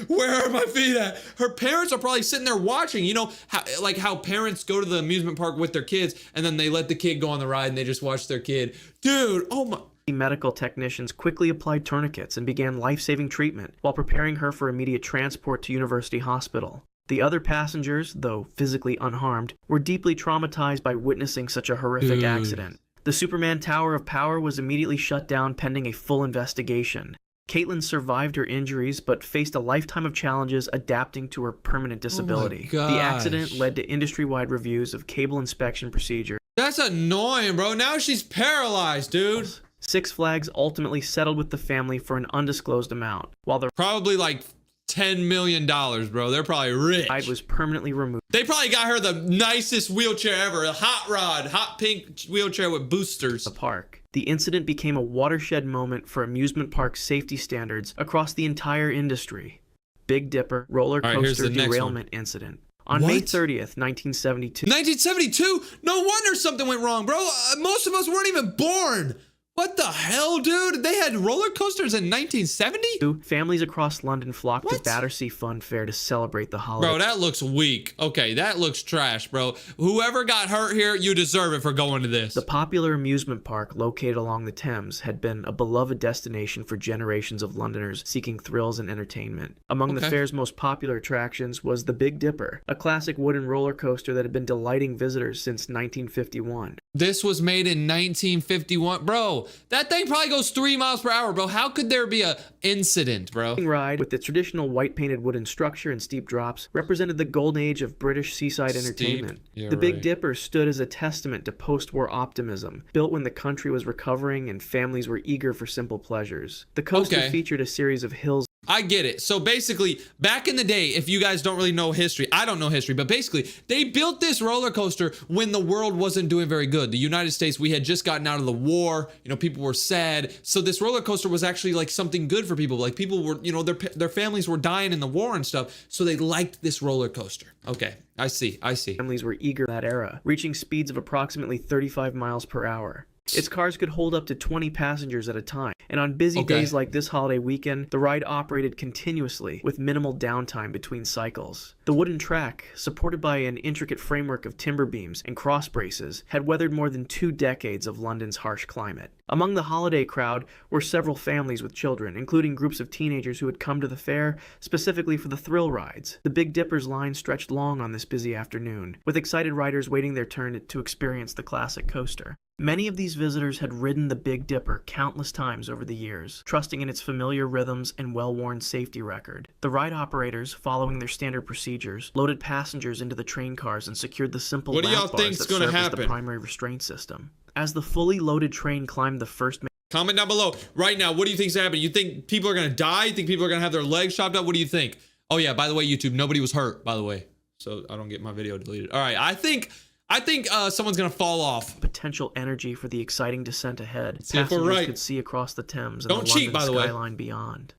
where are my feet at? Her parents are probably sitting there watching. You know, how parents go to the amusement park with their kids and then they let the kid go on the ride and they just watch their kid. Dude, oh my. Medical technicians quickly applied tourniquets and began life-saving treatment while preparing her for immediate transport to University Hospital. The other passengers, though physically unharmed, were deeply traumatized by witnessing such a horrific accident. The Superman Tower of Power was immediately shut down pending a full investigation. Caitlin survived her injuries but faced a lifetime of challenges adapting to her permanent disability. Oh my The gosh. accident led to industry-wide reviews of cable inspection procedure. That's annoying, bro. Now she's paralyzed, dude. Six Flags ultimately settled with the family for an undisclosed amount, while the Probably like $10 million, bro. They're probably rich. ride was permanently removed. They probably got her the nicest wheelchair ever. A hot rod, hot pink wheelchair with boosters. The park. The incident became a watershed moment for amusement park safety standards across the entire industry. Big Dipper roller All right, here's coaster the next derailment incident. On May What? 30th, 1972, 1972? No wonder something went wrong, bro. Most of us weren't even born. What the hell, dude? They had roller coasters in 1970? families across London flocked to What? Battersea Fun Fair to celebrate the holiday. Bro, that looks weak. Okay, that looks trash, bro. Whoever got hurt here, you deserve it for going to this. The popular amusement park located along the Thames had been a beloved destination for generations of Londoners seeking thrills and entertainment. Among the Okay. fair's most popular attractions was the Big Dipper, a classic wooden roller coaster that had been delighting visitors since 1951. This was made in 1951. Bro, bro. That thing probably goes 3 miles per hour, bro. How could there be a incident, bro? Ride, with its traditional white painted wooden structure and steep drops, represented the golden age of British seaside entertainment. Yeah, The Big right. Dipper stood as a testament to post-war optimism, built when the country was recovering and families were eager for simple pleasures. The coaster Okay. featured a series of hills I get it. So basically, back in the day, if you guys don't really know history, I don't know history, but basically, they built this roller coaster when the world wasn't doing very good. The United States, we had just gotten out of the war. You know, people were sad. So this roller coaster was actually like something good for people. Like people were, you know, their families were dying in the war and stuff. So they liked this roller coaster. Okay, I see. families were eager in that era, reaching speeds of approximately 35 miles per hour. Its cars could hold up to 20 passengers at a time, and on busy Okay. days like this holiday weekend, the ride operated continuously with minimal downtime between cycles. The wooden track, supported by an intricate framework of timber beams and cross braces, had weathered more than 2 decades of London's harsh climate. Among the holiday crowd were several families with children, including groups of teenagers who had come to the fair specifically for the thrill rides. The Big Dipper's line stretched long on this busy afternoon, with excited riders waiting their turn to experience the classic coaster. Many of these visitors had ridden the Big Dipper countless times over the years, trusting in its familiar rhythms and well-worn safety record. The ride operators, following their standard procedures, loaded passengers into the train cars and secured the simple What do y'all lamp bars think's that gonna served as happen? the primary restraint system. As the fully loaded train climbed the first Comment down below right now. What do you think's happening? You think people are gonna die? You think people are gonna have their legs chopped up? What do you think? Oh yeah, by the way, YouTube, nobody was hurt, by the way. So I don't get my video deleted. All right, I think someone's gonna fall off. potential energy for the exciting descent ahead, See if we're passengers right. could see across the Thames and Don't the cheat, London by the way. skyline beyond.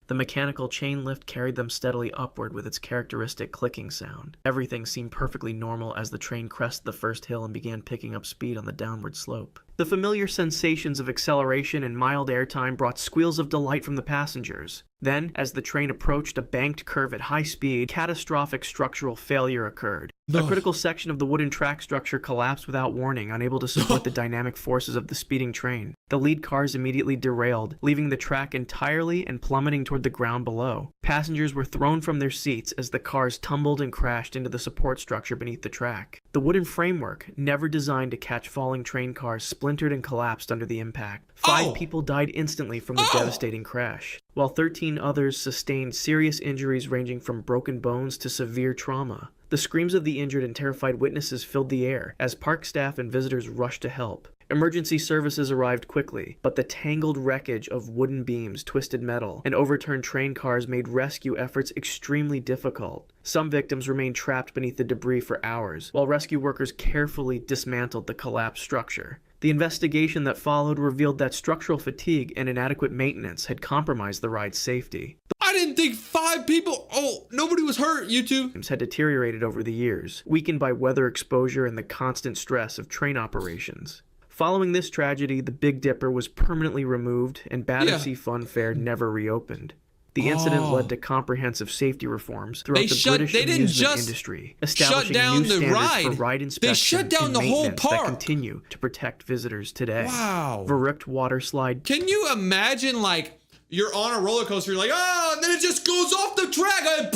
The mechanical chain lift carried them steadily upward with its characteristic clicking sound. Everything seemed perfectly normal as the train crested the first hill and began picking up speed on the downward slope. The familiar sensations of acceleration and mild airtime brought squeals of delight from the passengers. Then, as the train approached a banked curve at high speed, catastrophic structural failure occurred. A No. critical section of the wooden track structure collapsed without warning, unable to support the dynamic forces of the speeding train. The lead cars immediately derailed, leaving the track entirely and plummeting toward the ground below. Passengers were thrown from their seats as the cars tumbled and crashed into the support structure beneath the track. The wooden framework, never designed to catch falling train cars, splintered and collapsed under the impact. 5 Oh! people died instantly from the Oh! devastating crash, while 13 others sustained serious injuries ranging from broken bones to severe trauma. The screams of the injured and terrified witnesses filled the air as park staff and visitors rushed to help. Emergency services arrived quickly, but the tangled wreckage of wooden beams, twisted metal, and overturned train cars made rescue efforts extremely difficult. Some victims remained trapped beneath the debris for hours, while rescue workers carefully dismantled the collapsed structure. The investigation that followed revealed that structural fatigue and inadequate maintenance had compromised the ride's safety. I didn't think 5 people. Oh, nobody was hurt, YouTube. Beams had deteriorated over the years, weakened by weather exposure and the constant stress of train operations. Following this tragedy, the Big Dipper was permanently removed and Battersea Fun Fair never reopened. The incident led to comprehensive safety reforms throughout the British they didn't amusement just industry, shut establishing down new the standards ride. for ride They inspection shut down and the whole maintenance that park. continue to protect visitors today. Wow. Verrückt water slide Can you imagine, like, you're on a roller coaster, you're like, oh, and then it just goes off the track.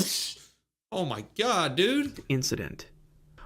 Oh my God, dude. incident.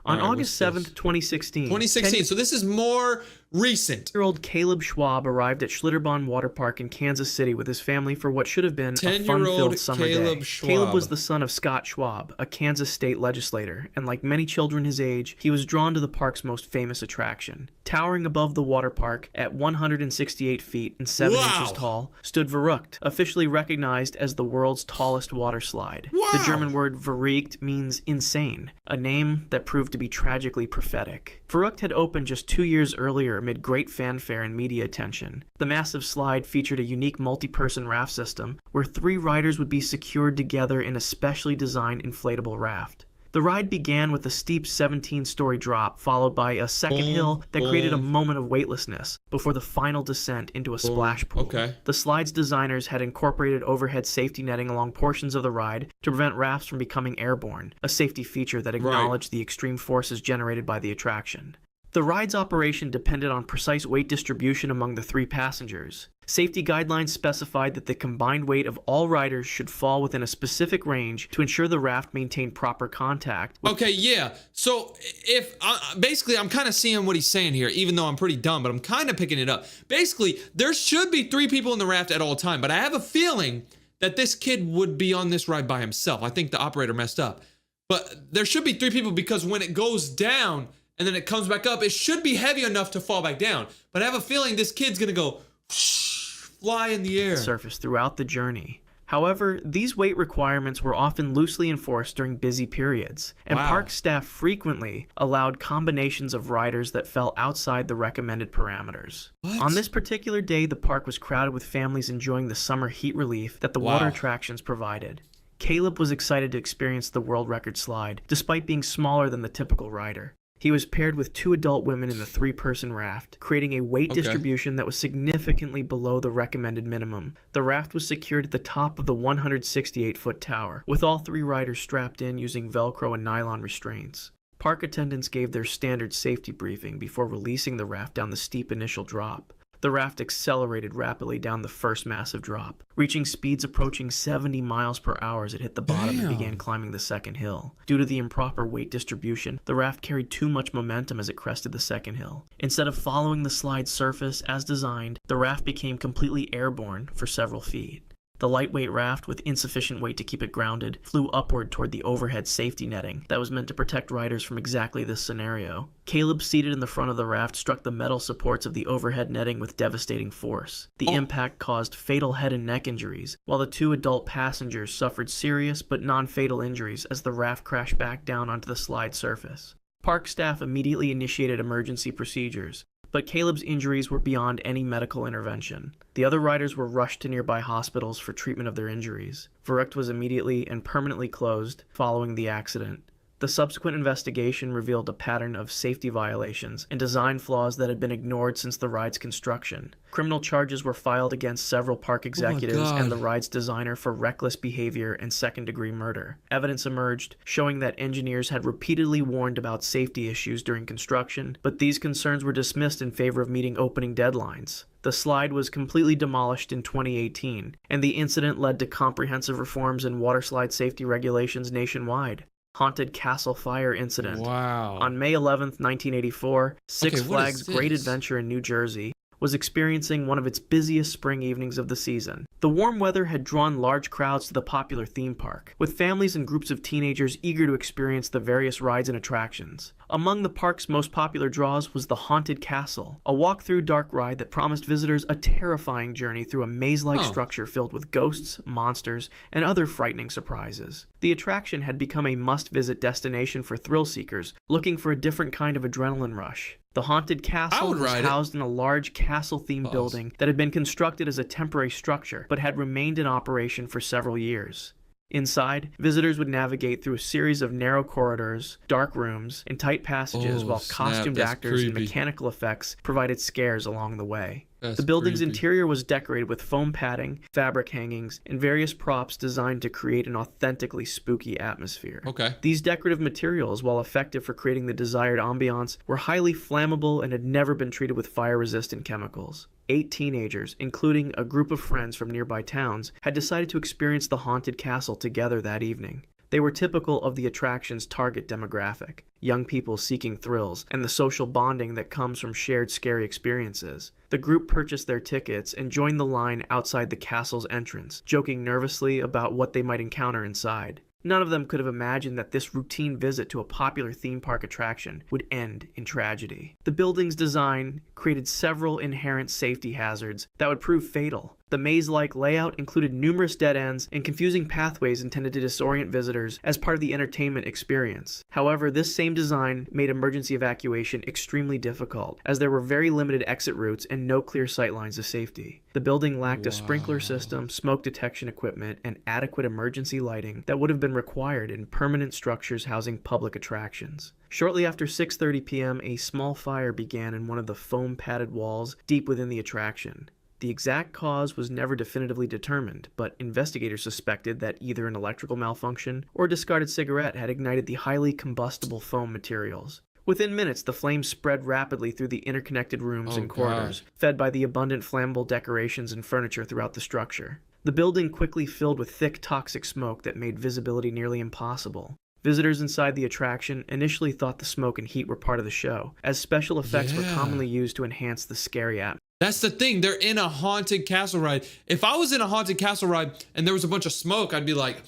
On All right, August what's 7th, this? 2016, 2016. So this is more recent. 10-year-old Caleb Schwab arrived at Schlitterbahn Water Park in Kansas City with his family for what should have been a 10-year-old fun-filled summer Caleb day. Schwab. Caleb was the son of Scott Schwab, a Kansas state legislator, and like many children his age, he was drawn to the park's most famous attraction. Towering above the water park at 168 feet and 7 Wow. inches tall stood Verrückt, officially recognized as the world's tallest water slide. Wow. The German word verrückt means insane, a name that proved to be tragically prophetic. Verrückt had opened just 2 years earlier amid great fanfare and media attention. The massive slide featured a unique multi-person raft system where 3 riders would be secured together in a specially designed inflatable raft. The ride began with a steep 17-story drop, followed by a second hill that created a moment of weightlessness before the final descent into a splash pool. Okay. The slide's designers had incorporated overhead safety netting along portions of the ride to prevent rafts from becoming airborne, a safety feature that acknowledged the extreme forces generated by the attraction. The ride's operation depended on precise weight distribution among the 3 passengers. Safety guidelines specified that the combined weight of all riders should fall within a specific range to ensure the raft maintained proper contact. Okay, yeah. So if basically I'm kind of seeing what he's saying here, even though I'm pretty dumb, but I'm kind of picking it up. Basically, there should be 3 people in the raft at all time, but I have a feeling that this kid would be on this ride by himself. I think the operator messed up. But there should be 3 people because when it goes down and then it comes back up, it should be heavy enough to fall back down. But I have a feeling this kid's gonna go fly in the air. Surface throughout the journey. However, these weight requirements were often loosely enforced during busy periods, and park staff frequently allowed combinations of riders that fell outside the recommended parameters. On this particular day, the park was crowded with families enjoying the summer heat relief that the water attractions provided. Caleb was excited to experience the world record slide, despite being smaller than the typical rider. He was paired with 2 adult women in the 3-person raft, creating a weight distribution that was significantly below the recommended minimum. The raft was secured at the top of the 168-foot tower, with all 3 riders strapped in using Velcro and nylon restraints. Park attendants gave their standard safety briefing before releasing the raft down the steep initial drop. The raft accelerated rapidly down the first massive drop, reaching speeds approaching 70 miles per hour as it hit the bottom and began climbing the second hill. Due to the improper weight distribution, the raft carried too much momentum as it crested the second hill. Instead of following the slide's surface as designed, the raft became completely airborne for several feet. The lightweight raft, with insufficient weight to keep it grounded, flew upward toward the overhead safety netting that was meant to protect riders from exactly this scenario. Caleb, seated in the front of the raft, struck the metal supports of the overhead netting with devastating force. The impact caused fatal head and neck injuries, while the 2 adult passengers suffered serious but non-fatal injuries as the raft crashed back down onto the slide surface. Park staff immediately initiated emergency procedures, but Caleb's injuries were beyond any medical intervention. The other riders were rushed to nearby hospitals for treatment of their injuries. Verrückt was immediately and permanently closed following the accident. The subsequent investigation revealed a pattern of safety violations and design flaws that had been ignored since the ride's construction. Criminal charges were filed against several park executives and the ride's designer for reckless behavior and second-degree murder. Evidence emerged showing that engineers had repeatedly warned about safety issues during construction, but these concerns were dismissed in favor of meeting opening deadlines. The slide was completely demolished in 2018, and the incident led to comprehensive reforms in waterslide safety regulations nationwide. Haunted Castle Fire Incident. On May 11, 1984, Six Flags Great Adventure in New Jersey was experiencing one of its busiest spring evenings of the season. The warm weather had drawn large crowds to the popular theme park, with families and groups of teenagers eager to experience the various rides and attractions. Among the park's most popular draws was the Haunted Castle, a walk-through dark ride that promised visitors a terrifying journey through a maze-like structure filled with ghosts, monsters, and other frightening surprises. The attraction had become a must-visit destination for thrill seekers looking for a different kind of adrenaline rush. The Haunted Castle was housed in a large castle-themed building that had been constructed as a temporary structure, but had remained in operation for several years. Inside, visitors would navigate through a series of narrow corridors, dark rooms, and tight passages while costumed actors and mechanical effects provided scares along the way. The building's interior was decorated with foam padding, fabric hangings, and various props designed to create an authentically spooky atmosphere. These decorative materials, while effective for creating the desired ambiance, were highly flammable and had never been treated with fire-resistant chemicals. 8 teenagers, including a group of friends from nearby towns, had decided to experience the Haunted Castle together that evening. They were typical of the attraction's target demographic, young people seeking thrills and the social bonding that comes from shared scary experiences. The group purchased their tickets and joined the line outside the castle's entrance, joking nervously about what they might encounter inside. None of them could have imagined that this routine visit to a popular theme park attraction would end in tragedy. The building's design created several inherent safety hazards that would prove fatal. The maze-like layout included numerous dead ends and confusing pathways intended to disorient visitors as part of the entertainment experience. However, this same design made emergency evacuation extremely difficult, as there were very limited exit routes and no clear sight lines of safety. The building lacked a sprinkler system, smoke detection equipment, and adequate emergency lighting that would have been required in permanent structures housing public attractions. Shortly after 6:30 p.m., a small fire began in one of the foam-padded walls deep within the attraction. The exact cause was never definitively determined, but investigators suspected that either an electrical malfunction or a discarded cigarette had ignited the highly combustible foam materials. Within minutes, the flames spread rapidly through the interconnected rooms Oh, and corridors, fed by the abundant flammable decorations and furniture throughout the structure. The building quickly filled with thick, toxic smoke that made visibility nearly impossible. Visitors inside the attraction initially thought the smoke and heat were part of the show, as special effects were Yeah. commonly used to enhance the scary atmosphere. That's the thing. They're in a haunted castle ride. If I was in a haunted castle ride and there was a bunch of smoke, I'd be like,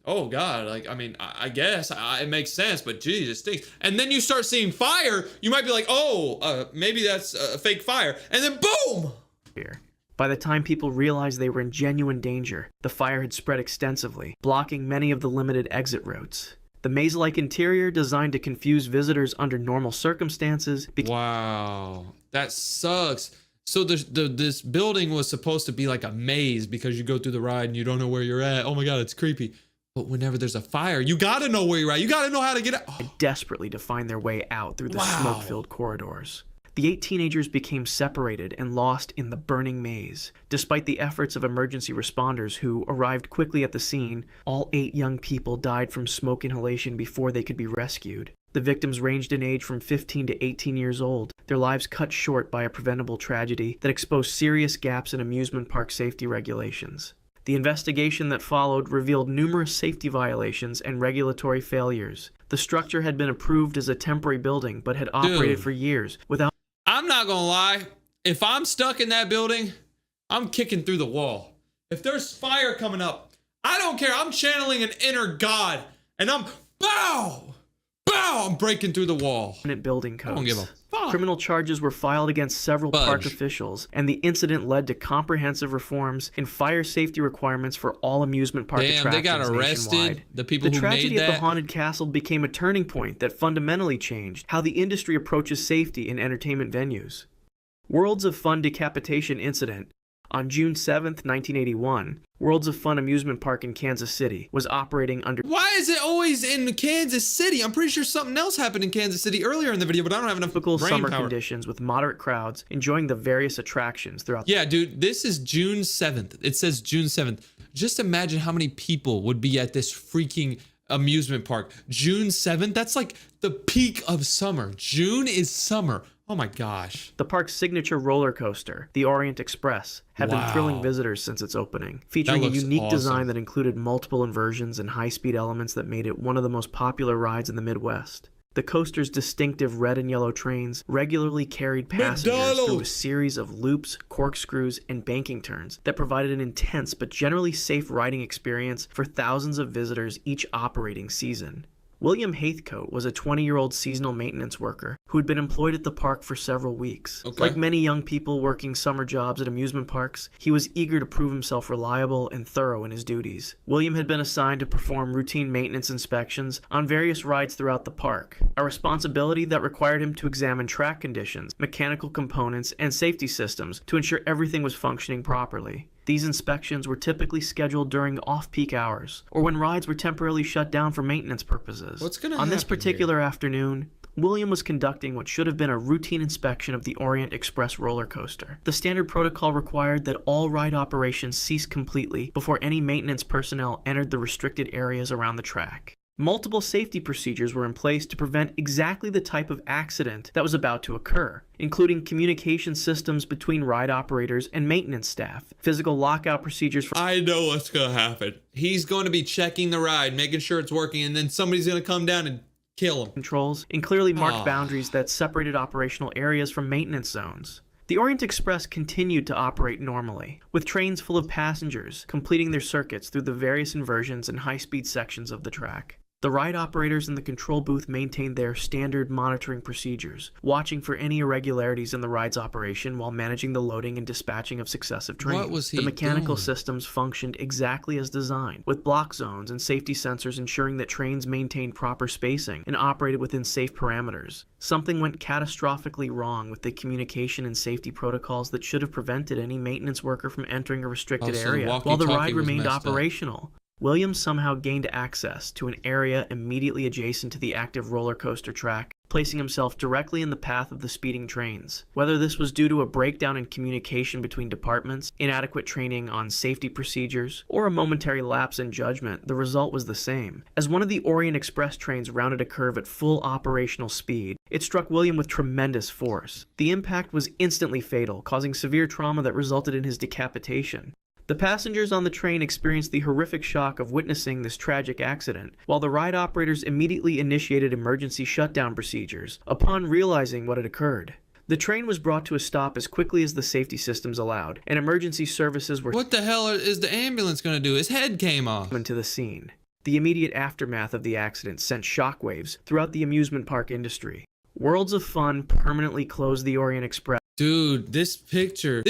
oh God. Like, I mean, I guess it makes sense, but geez, it stinks. And then you start seeing fire. You might be like, oh, maybe that's a fake fire. And then boom. By the time people realized they were in genuine danger, the fire had spread extensively, blocking many of the limited exit routes. The maze-like interior, designed to confuse visitors under normal circumstances, Wow. That sucks. So this building was supposed to be like a maze because you go through the ride and you don't know where you're at. Oh my God, it's creepy. But whenever there's a fire, you gotta know where you're at. You gotta know how to get out. Oh, desperately to find their way out through the Wow. smoke-filled corridors. The 8 teenagers became separated and lost in the burning maze. Despite the efforts of emergency responders who arrived quickly at the scene, all 8 young people died from smoke inhalation before they could be rescued. The victims ranged in age from 15 to 18 years old, their lives cut short by a preventable tragedy that exposed serious gaps in amusement park safety regulations. The investigation that followed revealed numerous safety violations and regulatory failures. The structure had been approved as a temporary building, but had operated for years without... I'm not gonna lie. If I'm stuck in that building, I'm kicking through the wall. If there's fire coming up, I don't care. I'm channeling an inner god, and I'm I'm breaking through the wall. building codes. I don't give a fuck. Criminal charges were filed against several park Fudge. officials, and the incident led to comprehensive reforms in fire safety requirements for all amusement park Damn, attractions they got arrested. nationwide. The people The who tragedy made at the that. haunted castle became a turning point that fundamentally changed how the industry approaches safety in entertainment venues. Worlds of Fun decapitation incident. On June 7th, 1981, Worlds of Fun amusement park in Kansas City was operating under Why is it always in Kansas City? I'm pretty sure something else happened in Kansas City earlier in the video, but I don't have enough typical brain summer power. conditions with moderate crowds enjoying the various attractions throughout Yeah, dude, this is June 7th. It says June 7th. Just imagine how many people would be at this freaking amusement park. June 7th? That's like the peak of summer. June is summer. Oh my gosh. The park's signature roller coaster, the Orient Express, had been thrilling Wow. visitors since its opening, featuring a looks unique awesome. design that included multiple inversions and high-speed elements that made it one of the most popular rides in the Midwest. The coaster's distinctive red and yellow trains regularly carried passengers through a McDonald's. series of loops, corkscrews, and banking turns that provided an intense but generally safe riding experience for thousands of visitors each operating season. William Haithcote was a 20-year-old seasonal maintenance worker who had been employed at the park for several weeks. Okay. Like many young people working summer jobs at amusement parks, he was eager to prove himself reliable and thorough in his duties. William had been assigned to perform routine maintenance inspections on various rides throughout the park, a responsibility that required him to examine track conditions, mechanical components, and safety systems to ensure everything was functioning properly. These inspections were typically scheduled during off-peak hours, or when rides were temporarily shut down for maintenance purposes. What's gonna On this happen particular afternoon, William was conducting what should have been a routine inspection of the Orient Express roller coaster. The standard protocol required that all ride operations cease completely before any maintenance personnel entered the restricted areas around the track. Multiple safety procedures were in place to prevent exactly the type of accident that was about to occur, including communication systems between ride operators and maintenance staff, physical lockout procedures for I know what's gonna happen. He's going to be checking the ride, making sure it's working, and then somebody's gonna come down and kill him. controls, and clearly marked Ah. boundaries that separated operational areas from maintenance zones. The Orient Express continued to operate normally, with trains full of passengers completing their circuits through the various inversions and high-speed sections of the track. The ride operators in the control booth maintained their standard monitoring procedures, watching for any irregularities in the ride's operation while managing the loading and dispatching of successive trains. What was he The mechanical doing? systems functioned exactly as designed, with block zones and safety sensors ensuring that trains maintained proper spacing and operated within safe parameters. Something went catastrophically wrong with the communication and safety protocols that should have prevented any maintenance worker from entering a restricted Oh, so the area while the walkie-talkie ride was remained messed up. operational. Williams somehow gained access to an area immediately adjacent to the active roller coaster track placing himself directly in the path of the speeding trains. Whether this was due to a breakdown in communication between departments, inadequate training on safety procedures, or a momentary lapse in judgment, the result was the same. As one of the Orient Express trains rounded a curve at full operational speed, it struck William with tremendous force. The impact was instantly fatal, causing severe trauma that resulted in his decapitation. The passengers on the train experienced the horrific shock of witnessing this tragic accident, while the ride operators immediately initiated emergency shutdown procedures upon realizing what had occurred. The train was brought to a stop as quickly as the safety systems allowed, and emergency services were What the hell is the ambulance gonna do? His head came off. summoned to the scene. The immediate aftermath of the accident sent shockwaves throughout the amusement park industry. Worlds of Fun permanently closed the Orient Express. Dude, this picture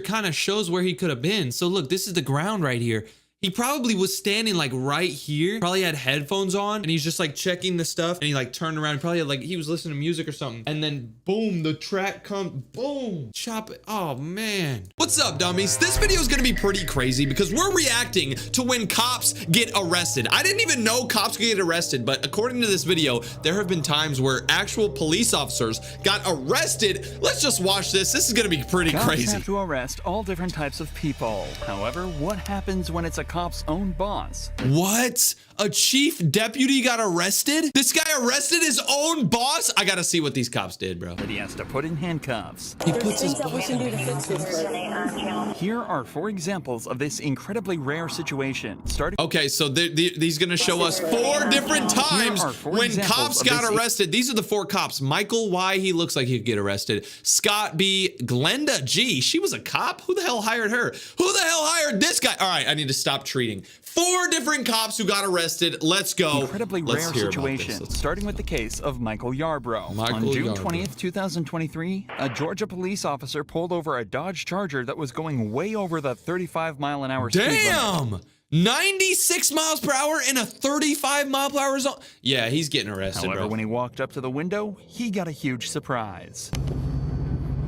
kind of shows where he could have been. So look, this is the ground right here. He probably was standing like right here, probably had headphones on, and he's just like checking the stuff, and he like turned around, he probably had, like, he was listening to music or something, and then boom, the track comes, boom, chop it. Oh man. What's up, dummies? This video is gonna be pretty crazy because we're reacting to when cops get arrested. I didn't even know cops could get arrested, but according to this video, there have been times where actual police officers got arrested. Let's just watch this. This is gonna be pretty Cops crazy. have to arrest all different types of people. However, what happens when it's a cop's own boss? What? A chief deputy got arrested? This guy arrested his own boss? I gotta see what these cops did, bro. That he has to put in handcuffs. He puts his boss in handcuffs. Here are 4 examples of this incredibly rare situation. Starting Okay, so he's gonna show us 4 different times Here are 4 when examples cops of got this- arrested. These are the 4 cops. Michael Y, he looks like he could get arrested. Scott B, Glenda G, she was a cop? Who the hell hired her? Who the hell hired this guy? All right, I need to stop treating. 4 different cops who got arrested. Let's go. incredibly Let's rare hear about situation, this. starting with the case of Michael Yarbrough. Michael On June Yarbrough. 20th, 2023, a Georgia police officer pulled over a Dodge Charger that was going way over the 35-mile-an-hour speed limit. Damn! 96 miles per hour in a 35-mile-per-hour zone. Yeah, he's getting arrested, However, bro. when he walked up to the window, he got a huge surprise.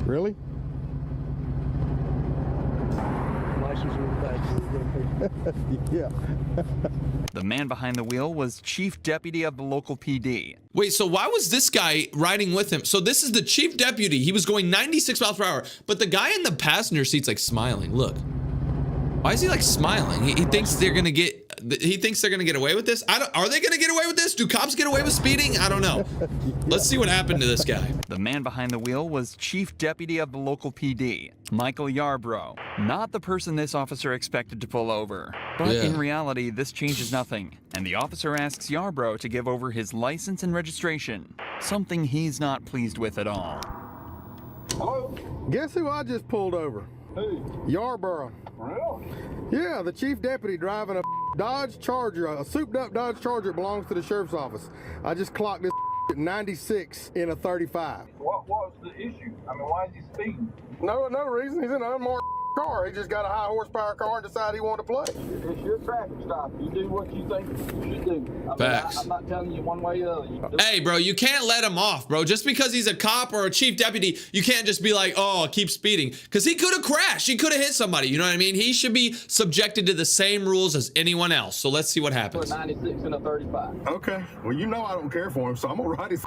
Really? Yeah. The man behind the wheel was chief deputy of the local PD. Wait, so why was this guy riding with him? So this is the chief deputy. He was going 96 miles per hour, but the guy in the passenger seat's like smiling. Look. Why is he like smiling? He thinks they're gonna get. He thinks they're gonna get away with this. Are they gonna get away with this? Do cops get away with speeding? I don't know. Let's see what happened to this guy. The man behind the wheel was chief deputy of the local PD, Michael Yarbrough, not the person this officer expected to pull over. But Yeah. in reality, this changes nothing, and the officer asks Yarbrough to give over his license and registration, something he's not pleased with at all. Guess who I just pulled over? Who? Yarborough. Really? Yeah, the chief deputy driving a Dodge Charger, a souped-up Dodge Charger belongs to the sheriff's office. I just clocked this at 96 in a 35. What was the issue? I mean, why is he speeding? No reason. He's in an unmarked car. He just got a high horsepower car and decided he wanted to play. It's your traffic stop. You do what you think you should do. I mean, Facts. I'm not telling you one way or the other. You do- Hey, bro, you can't let him off, bro. Just because he's a cop or a chief deputy, you can't just be like, oh, keep speeding. Because he could have crashed. He could have hit somebody. You know what I mean? He should be subjected to the same rules as anyone else. So let's see what Put happens. 96 and a 35. Okay. Well, you know I don't care for him, so I'm gonna ride his.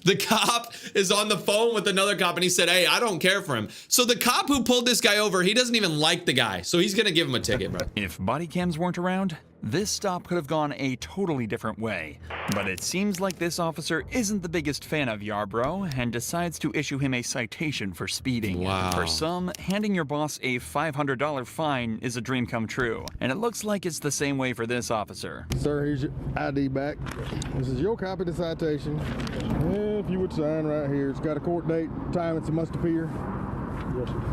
The cop is on the phone with another cop and he said, hey, I don't care for him. So the cop who pulled this guy over, he doesn't even like the guy. So he's going to give him a ticket, bro. If body cams weren't around, this stop could have gone a totally different way. But it seems like this officer isn't the biggest fan of Yarbrough and decides to issue him a citation for speeding. Wow. For some, handing your boss a $500 fine is a dream come true. And it looks like it's the same way for this officer. Sir, here's your ID back. This is your copy of the citation. If you would sign right here. It's got a court date, time it's must appear. Yes, sir.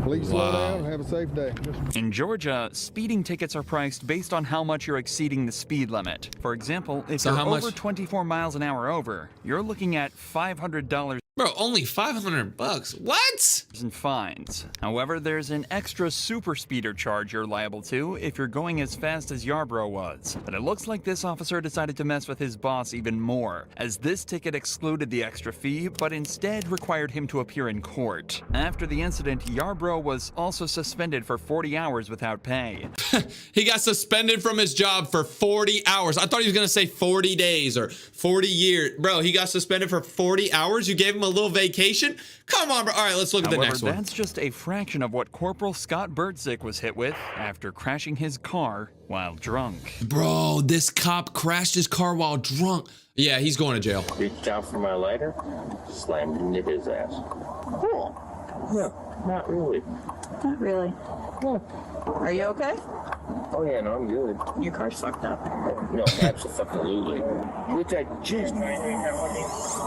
Please slow Wow. down and have a safe day. In Georgia, speeding tickets are priced based on how much you're exceeding the speed limit. For example, if So you're how much- over 24 miles an hour over, you're looking at $500 Bro, only $500. What? and fines. However, there's an extra super speeder charge you're liable to if you're going as fast as Yarbrough was. But it looks like this officer decided to mess with his boss even more, as this ticket excluded the extra fee, but instead required him to appear in court. After the incident, Yarbrough was also suspended for 40 hours without pay. He got suspended from his job for 40 hours. I thought he was gonna say 40 days or 40 years. Bro, he got suspended for 40 hours? You gave him a little vacation? Come on, bro. All right, let's look at the next one. That's just a fraction of what Corporal Scott Bertzik was hit with after crashing his car while drunk. Bro, this cop crashed his car while drunk. Yeah, he's going to jail. Reached out for my lighter, slammed into his ass. Cool. Yeah, not really. Not really. Yeah. Are you okay? Oh yeah, no, I'm good. Your car's fucked up. No, absolutely. Which I just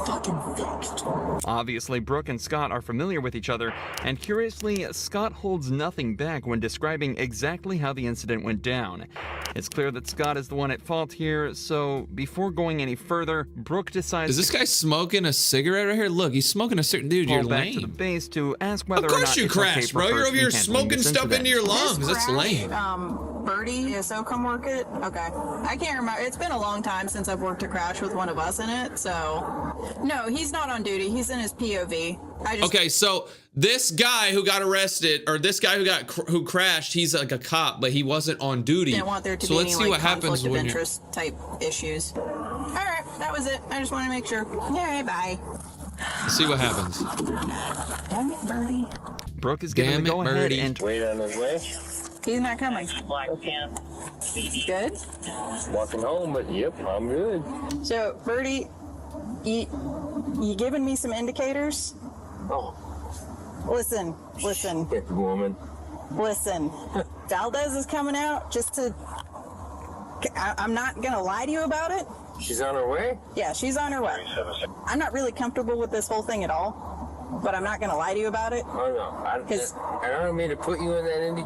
fucking fixed. Obviously, Brooke and Scott are familiar with each other, and curiously, Scott holds nothing back when describing exactly how the incident went down. It's clear that Scott is the one at fault here, so before going any further, Brooke decides. Is this guy smoking a cigarette right here? Look, he's smoking a cigarette. Dude, you're back lame. to the base to ask whether of or not course you it's okay crashed, for bro. her You're to over here be handling smoking this stuff incident. into your lungs. That's lame. Birdie, so come work it? Okay. I can't remember. It's been a long time since I've worked a crash with one of us in it, so. No, he's not on duty. He's in his POV. Okay, so this guy who got arrested, or this guy who crashed, he's like a cop, but he wasn't on duty. Didn't want there to so be let's any see like, what happens conflict of when you're. interest type issues. All right, that was it. I just want to make sure. All right, bye. Let's see what happens. Damn it, Birdie. Brooke is getting Damn the it, go-ahead Birdie. and Wait on his way. He's not coming. Good. Walking home, but yep, I'm good. So, Birdie, you giving me some indicators? Oh, Listen. get the woman. Listen. Valdez is coming out just to. I'm not gonna lie to you about it. She's on her way? Yeah, she's on her way. I'm not really comfortable with this whole thing at all, but I'm not gonna lie to you about it. Oh no, I don't mean to put you in that Indy.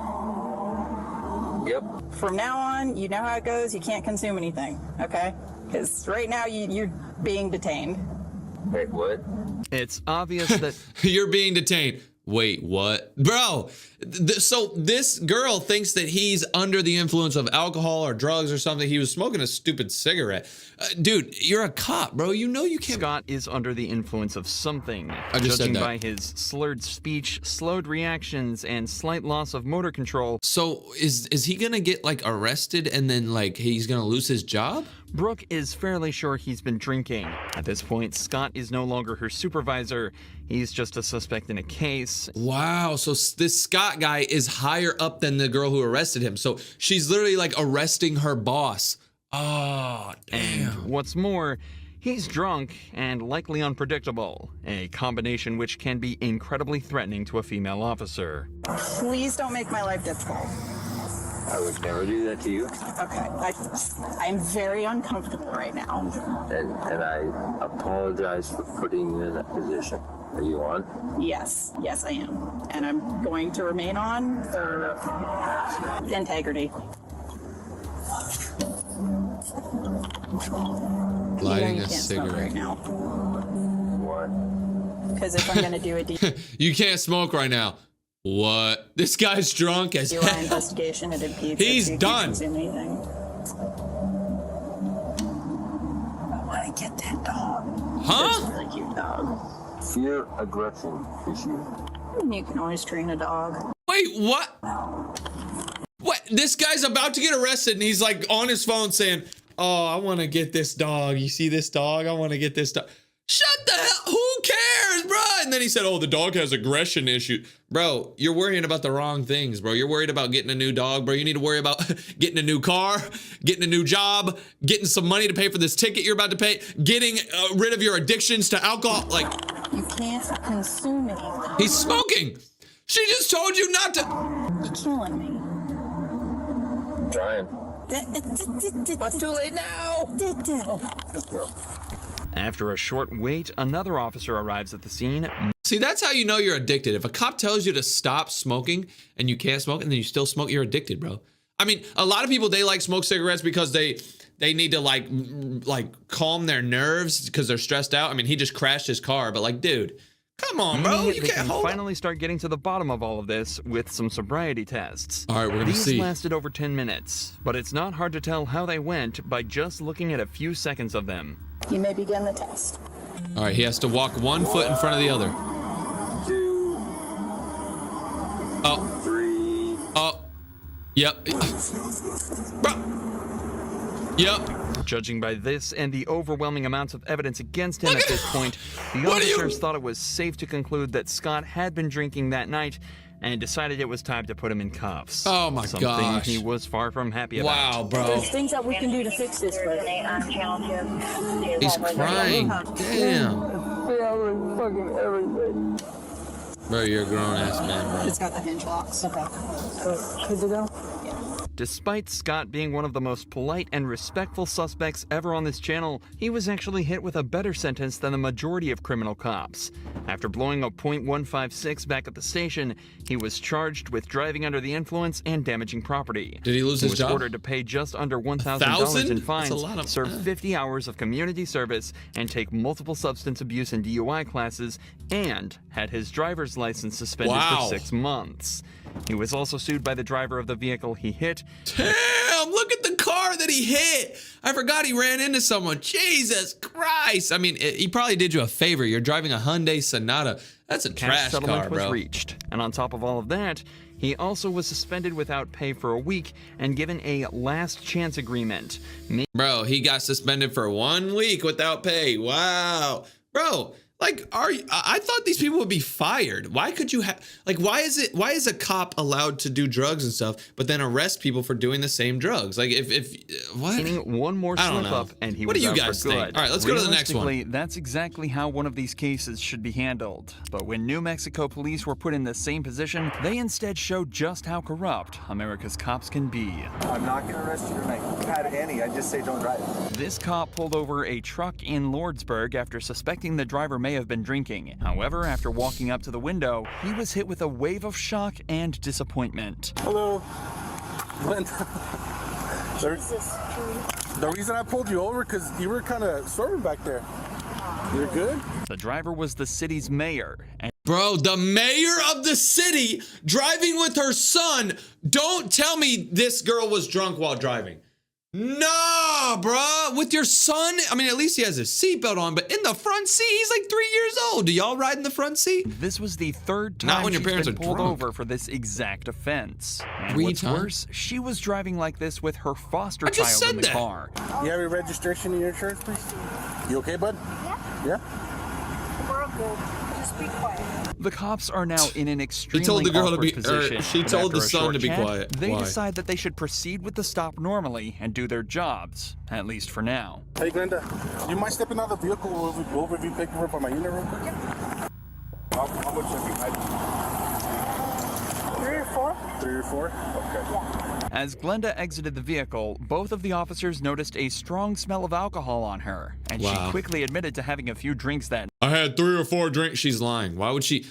Yep. From now on, you know how it goes. You can't consume anything, okay? Because right now you're being detained. Wait, what? it's obvious that You're being detained. Wait, what? Bro, so this girl thinks that he's under the influence of alcohol or drugs or something. He was smoking a stupid cigarette. Dude, you're a cop, bro. You know you can't. Scott is under the influence of something. I just said Judging that. by his slurred speech, slowed reactions, and slight loss of motor control, So is he gonna get like arrested and then like he's gonna lose his job? Brooke is fairly sure he's been drinking. At this point, Scott is no longer her supervisor. He's just a suspect in a case. Wow, so this Scott guy is higher up than the girl who arrested him. So she's literally like arresting her boss. Oh, damn. And what's more, he's drunk and likely unpredictable, a combination which can be incredibly threatening to a female officer. Please don't make my life difficult. I would never do that to you. Okay, I'm very uncomfortable right now. And I apologize for putting you in that position. Are you on? Yes, I am, and I'm going to remain on for integrity. Lighting you a can't smoke cigarette. right now. What? Because if I'm going to do a You can't smoke right now. What? This guy's drunk as DUI hell. investigation, it impedes. He's if you done. consume anything. I want to get that dog. It's a Huh? really cute dog. Fear aggression issue. You can always train a dog. Wait, what? What? This guy's about to get arrested and he's like on his phone saying, "Oh, I want to get this dog. You see this dog? I want to get this dog." Shut the hell. Who cares, bro? And then he said, "Oh, the dog has aggression issues." Bro, you're worrying about the wrong things, bro. You're worried about getting a new dog, bro. You need to worry about getting a new car, getting a new job, getting some money to pay for this ticket you're about to pay, getting rid of your addictions to alcohol. Like, You can't consume anything. he's smoking. She just told you not to. You're killing me. Trying. What's too late now? After a short wait, another officer arrives at the scene. See, that's how you know you're addicted. If a cop tells you to stop smoking and you can't smoke and then you still smoke, you're addicted, bro. I mean, a lot of people, they like smoke cigarettes because they they need to like calm their nerves because they're stressed out. I mean, he just crashed his car, but like, dude, come on, bro. You can't hold finally start getting to the bottom of all of this with some sobriety tests. All right, we're gonna These see. lasted over 10 minutes, but it's not hard to tell how they went by just looking at a few seconds of them. You may begin the test. All right, he has to walk 1 foot in front of the other. 2, Oh. 3. Oh. Yep. Bro. Yep. Judging by this and the overwhelming amounts of evidence against him at this point, the What are you- officers thought it was safe to conclude that Scott had been drinking that night and decided it was time to put him in cuffs. Oh my Something gosh. he was far from happy about. Wow, bro. There's things that we can do to fix this, but He's crying. Damn. Fucking everything. Bro, you're a grown ass man, bro. it's got the hinge locks. Okay. Could you go? Despite Scott being one of the most polite and respectful suspects ever on this channel, he was actually hit with a better sentence than the majority of criminal cops. After blowing a .156 back at the station, he was charged with driving under the influence and damaging property. Did he lose his was job? ordered to pay just under $1,000 $1,000? in That's fines, a lot of- serve 50 hours of community service, and take multiple substance abuse and DUI classes, and had his driver's license suspended Wow. for 6 months. He was also sued by the driver of the vehicle he hit. Damn, look at the car that he hit. I forgot he ran into someone. Jesus Christ. I mean, he probably did you a favor. You're driving a Hyundai Sonata. That's a Cash trash settlement car, was bro. reached. And on top of all of that, he also was suspended without pay for a week and given a last chance agreement. Bro, he got suspended for 1 week without pay. Wow. Bro, like, I thought these people would be fired. Why could you have, like, why is a cop allowed to do drugs and stuff, but then arrest people for doing the same drugs? Like, what? Meaning one more I don't slip know. up and he What was do you out guys for think? good. All right, let's go to the next one. Realistically, that's exactly how one of these cases should be handled. But when New Mexico police were put in the same position, they instead showed just how corrupt America's cops can be. I'm not going to arrest you tonight. Had any, I just say don't drive. This cop pulled over a truck in Lordsburg after suspecting the driver may have been drinking. However, after walking up to the window, he was hit with a wave of shock and disappointment. Hello. The reason I pulled you over because you were kind of swerving back there. You're good? The driver was the city's mayor. And Bro, the mayor of the city driving with her son. Don't tell me this girl was drunk while driving. Nah, bruh. With your son? I mean, at least he has his seatbelt on, but in the front seat, he's like 3 years old. Do y'all ride in the front seat? This was the third time Not when your she's parents been are pulled drunk. over for this exact offense. And 3 what's times? worse, she was driving like this with her foster I just child in said the that. car. You have your registration and your insurance, please? You okay, bud? Yeah? We're good. Just be quiet. The cops are now in an extremely told the girl to awkward be- position. she and told after the a son short to be chat, quiet. They Why? decide that they should proceed with the stop normally and do their jobs, at least for now. Hey, Glenda, do you mind stepping out of the vehicle? We'll review paperwork on my unit real quick? How much have you had? 3 or 4? 3 or 4? Okay. As Glenda exited the vehicle, both of the officers noticed a strong smell of alcohol on her, and Wow. she quickly admitted to having a few drinks that I had 3 or 4 drinks. She's lying. Why would she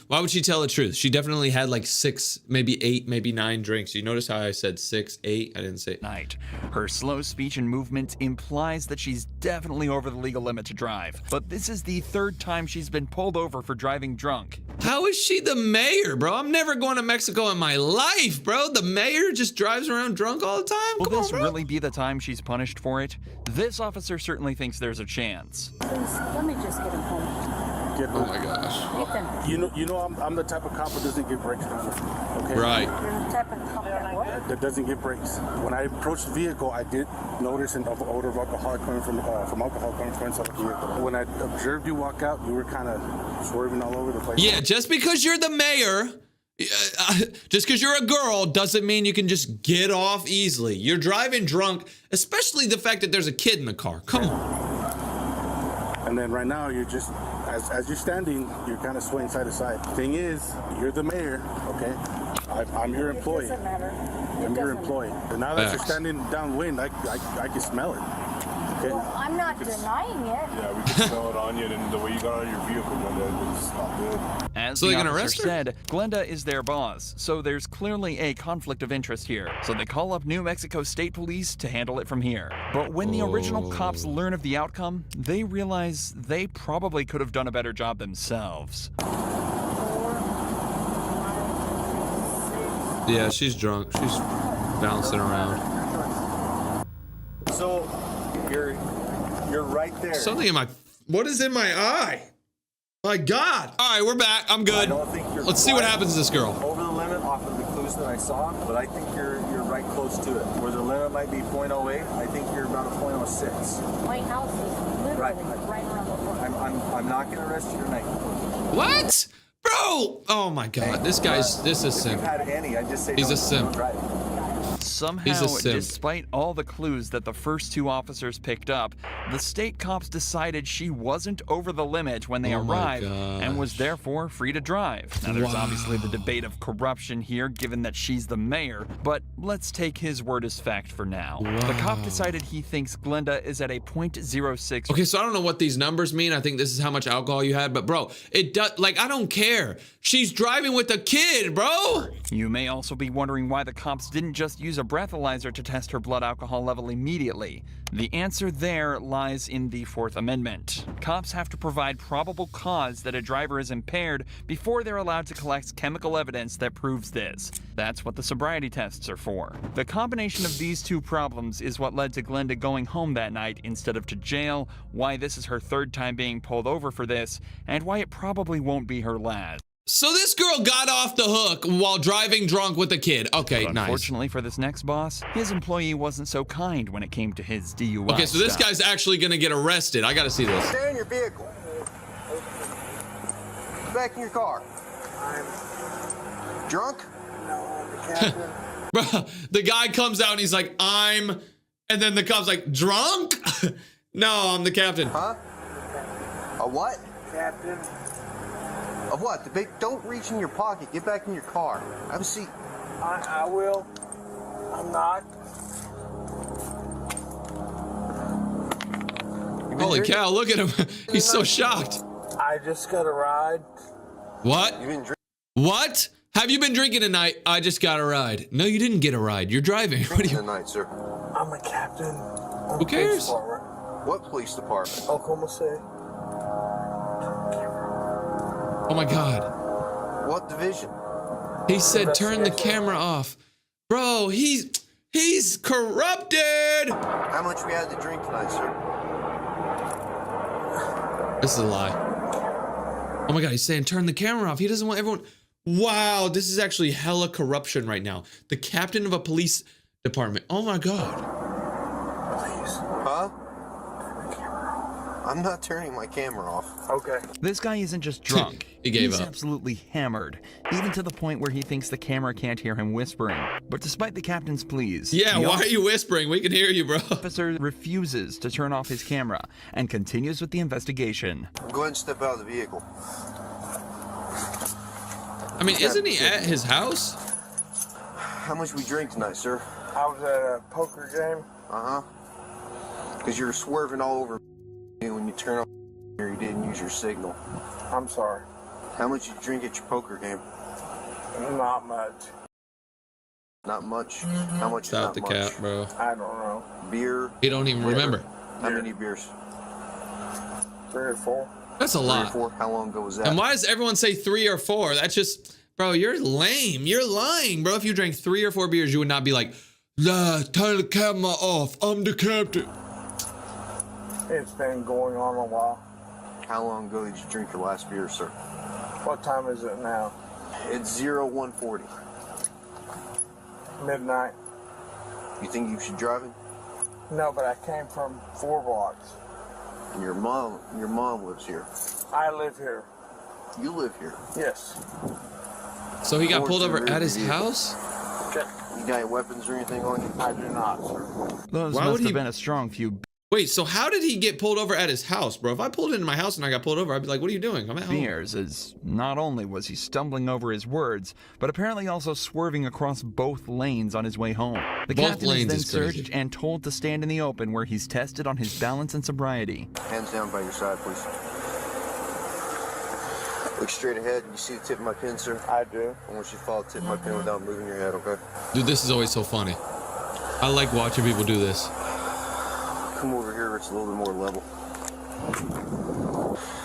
tell the truth? She definitely had like 6, maybe 8, maybe 9 drinks. You notice how I said 6, 8? I didn't say night. Her slow speech and movement implies that she's definitely over the legal limit to drive. But this is the third time she's been pulled over for driving drunk. How is she the mayor, bro? I'm never going to Mexico in my life, bro. The mayor just drives around drunk all the time? Will Come on, this bro. really be the time she's punished for it? This officer certainly thinks there's a chance. Please, let me just get him home. Get Oh my gosh. Ethan. You know I'm the type of cop that doesn't give breaks, okay? Right. You're the type of cop that what? That doesn't give breaks. When I approached the vehicle, I did notice an odor of alcohol coming from alcohol coming from inside the vehicle. When I observed you walk out, you were kind of swerving all over the place. Yeah, just because you're the mayor, just because you're a girl doesn't mean you can just get off easily. You're driving drunk, especially the fact that there's a kid in the car. Come on. And then right now, you're just, as you're standing, you're kind of swaying side to side. Thing is, you're the mayor, okay? I'm your employee. It doesn't matter. I'm your employee. And now that you're Facts. standing downwind, I can smell it. Okay. Well, I'm not denying it. Yeah, we can smell it on you, and the way you got out of your vehicle, Glenda, it's not good. As So the they're gonna officer arrest her? said, Glenda is their boss, so there's clearly a conflict of interest here. So they call up New Mexico State Police to handle it from here. But when the original cops learn of the outcome, they realize they probably could have done a better job themselves. Yeah, she's drunk. She's bouncing around. So you're right there. Something in my... What is in my eye? My God. All right, we're back. I'm I good. don't think you're Let's see what quite happens to this girl. over the limit off of the clues that I saw, but I think you're right close to it. Where the limit might be 0.08, I think you're about a 0.06. My house is literally Right. right around the corner. I'm not going to arrest you tonight. What? Bro! Oh my God. This is If you simp. had any, I just say He's a don't simp. drive. Somehow, He's a simp. despite all the clues that the first two officers picked up, the state cops decided she wasn't over the limit when they Oh my arrived and was gosh. therefore free to drive. Now, there's obviously the debate of corruption here, given that she's the mayor, but let's take his word as fact for now. The cop decided he thinks Glenda is at a 0.06. Okay, so I don't know what these numbers mean. I think this is how much alcohol you had, but bro, it does, like, I don't care. She's driving with a kid, bro. You may also be wondering why the cops didn't just use a breathalyzer to test her blood alcohol level immediately. The answer there lies in the Fourth Amendment. Cops have to provide probable cause that a driver is impaired before they're allowed to collect chemical evidence that proves this. That's what the sobriety tests are for. The combination of these two problems is what led to Glenda going home that night instead of to jail, why this is her third time being pulled over for this, and why it probably won't be her last. So this girl got off the hook while driving drunk with a kid. Okay, But nice. unfortunately for this next boss, his employee wasn't so kind when it came to his DUI. Okay, so this stuff. guy's actually gonna get arrested. I gotta see this. Stay in your vehicle. Get back in your car. I'm drunk? No, I'm the captain. Bro, the guy comes out and he's like, and then the cop's like, drunk? No, I'm the captain. Huh? A what? Captain. Of what? The big. Don't reach in your pocket. Get back in your car. Have a seat. I will. I'm not. Holy cow, look at him. He's so shocked. I just got a ride. What? You didn't drink What? Have you been drinking tonight? I just got a ride. No, you didn't get a ride. You're driving. What do you... tonight, sir. I'm a captain. Who cares? What police department? Oklahoma City. Oh my God. What division? He said, turn the camera off. Bro, he's corrupted. How much we had to drink tonight, sir? This is a lie. Oh my God, he's saying turn the camera off. He doesn't want everyone. Wow, this is actually hella corruption right now. The captain of a police department. Oh my God. Please. Huh? I'm not turning my camera off. Okay. This guy isn't just drunk. He gave He's up. absolutely hammered, even to the point where he thinks the camera can't hear him whispering. But despite the captain's pleas, Yeah, the why are you whispering? We can hear you, bro. officer refuses to turn off his camera and continues with the investigation. Go ahead and step out of the vehicle. I mean, isn't he at his house? How much we drink tonight, sir? I was at a poker game. Uh-huh. Because you're swerving all over when you turn off here, you didn't use your signal. I'm sorry. How much you drink at your poker game? Not much. Not much? How much is Stop not the much? cap, bro. I don't know. Beer? He don't even liquor? remember. How many beers? 3 or 4. That's a 3 or lot. 4? How long ago was that? And why does everyone say 3 or 4? That's just, bro, you're lame. You're lying, bro. If you drank 3 or 4 beers, you would not be like, nah, turn the camera off. I'm the captain. It's been going on a while. How long ago did you drink your last beer, sir? What time is it now? It's 0140. Midnight. You think you should drive it? No, but I came from 4 blocks. And your mom lives here. I live here. You live here. Yes. So he got Or pulled to over move at his your vehicle. house? Okay. You got any weapons or anything on you? I do not, sir. Those Why must would have he- been a strong few Wait, so how did he get pulled over at his house, bro? If I pulled into my house and I got pulled over, I'd be like, what are you doing? I'm at home. Fears, as not only was he stumbling over his words, but apparently also swerving across both lanes on his way home. The Both captain is lanes then is crazy. searched and told to stand in the open where he's tested on his balance and sobriety. Hands down by your side, please. Look straight ahead. You see the tip of my pen, sir? I do. I want you to follow the tip of my pen without moving your head, okay? Dude, this is always so funny. I like watching people do this. Come over here where it's a little bit more level.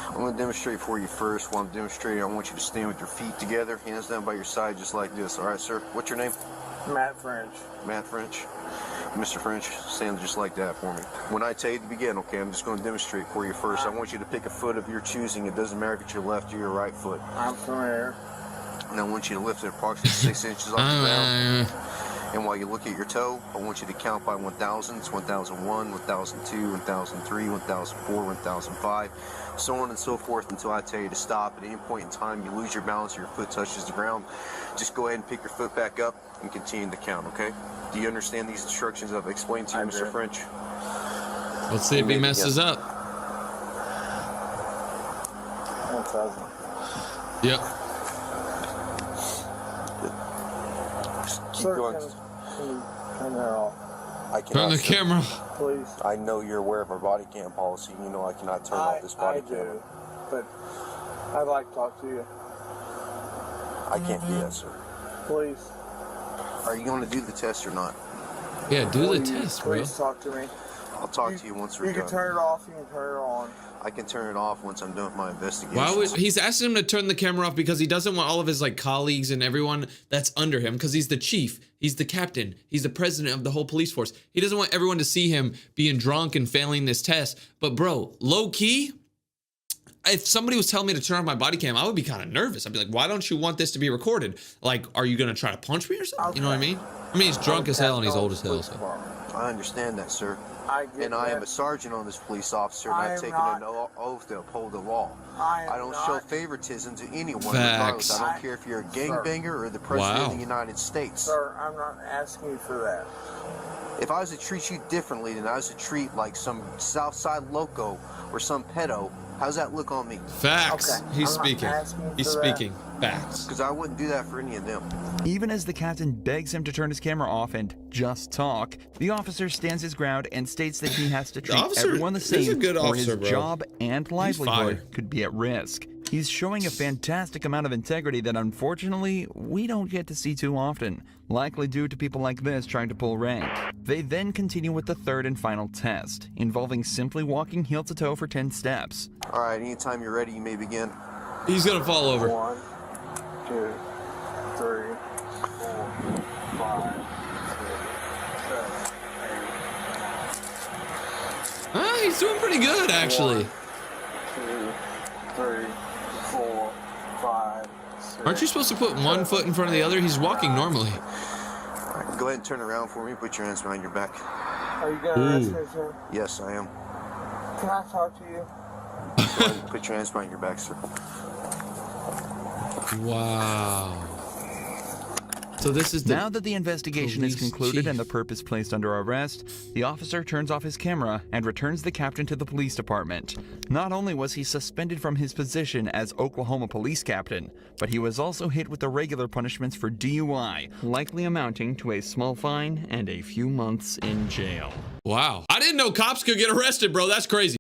I'm going to demonstrate for you first. While I'm demonstrating, I want you to stand with your feet together, hands down by your side, just like this. All right, sir? What's your name? Matt French. Matt French. Mr. French, stand just like that for me. When I tell you to begin, okay, I'm just going to demonstrate for you first. I want you to pick a foot of your choosing. It doesn't matter if it's your left or your right foot. I'm familiar. And I want you to lift it approximately 6 inches off the ground. And while you look at your toe, I want you to count by 1,000. It's 1,001, 1,002, 1,003, 1,004, 1,005, so on and so forth until I tell you to stop. At any point in time you lose your balance or your foot touches the ground, just go ahead and pick your foot back up and continue to count, okay? Do you understand these instructions I've explained to you, Mr. French? Let's see if he messes up. 1,000. Yep. Keep going. Can you turn that off? I cannot, Turn the sir. camera. Please. I know you're aware of our body cam policy. You know I cannot turn off this body I cam. do, but I'd like to talk to you. I can't do that, sir. Please. Are you going to do the test or not? Yeah, do the Please, test, bro. Please talk to me. I'll talk to you once we're You done. can turn it off, you can turn it on. I can turn it off once I'm done with my investigation. Why would he's asking him to turn the camera off because he doesn't want all of his like colleagues and everyone that's under him, because he's the chief, he's the captain, he's the president of the whole police force. He doesn't want everyone to see him being drunk and failing this test. But bro, low key, if somebody was telling me to turn off my body cam, I would be kind of nervous. I'd be like, why don't you want this to be recorded? Like, are you gonna try to punch me or something? You know what I mean? I mean, he's drunk as hell and he's old as hell. So. I understand that, sir. I get And I am that. a sergeant on this police officer, and I I've am taken not- an oath to uphold the law. I don't am show not- favoritism to anyone, Facts. regardless. I don't care if you're a gangbanger or the president of the United States. Sir, I'm not asking you for that. If I was to treat you differently than I was to treat like some Southside loco or some pedo, how's that look on me? Facts. Okay, He's I'm not speaking. asking He's for that. speaking. Facts. Because I wouldn't do that for any of them. Even as the captain begs him to turn his camera off and just talk, the officer stands his ground and states that he has to treat officer everyone the is a same good or officer, his bro. job and livelihood fire. could be at risk. He's showing a fantastic amount of integrity that unfortunately we don't get to see too often, likely due to people like this trying to pull rank. They then continue with the third and final test, involving simply walking heel to toe for 10 steps. All right, anytime you're ready, you may begin. He's gonna fall over. 1, 2, 3, 4, 5, 6, 7, 8, 9. Ah, he's doing pretty good actually. 1, 2, 3, 4, 5, 6. Aren't you supposed to put one foot in front of the other? He's walking normally. All right, go ahead and turn around for me. Put your hands behind your back. Are you gonna arrest me, sir? Yes, I am. Can I talk to you? Go ahead and put your hands behind your back, sir. Wow. So this is the Now that the investigation is police concluded chief. and the perp placed under arrest, the officer turns off his camera and returns the captain to the police department. Not only was he suspended from his position as Oklahoma police captain, but he was also hit with the regular punishments for DUI, likely amounting to a small fine and a few months in jail. Wow. I didn't know cops could get arrested, bro. That's crazy.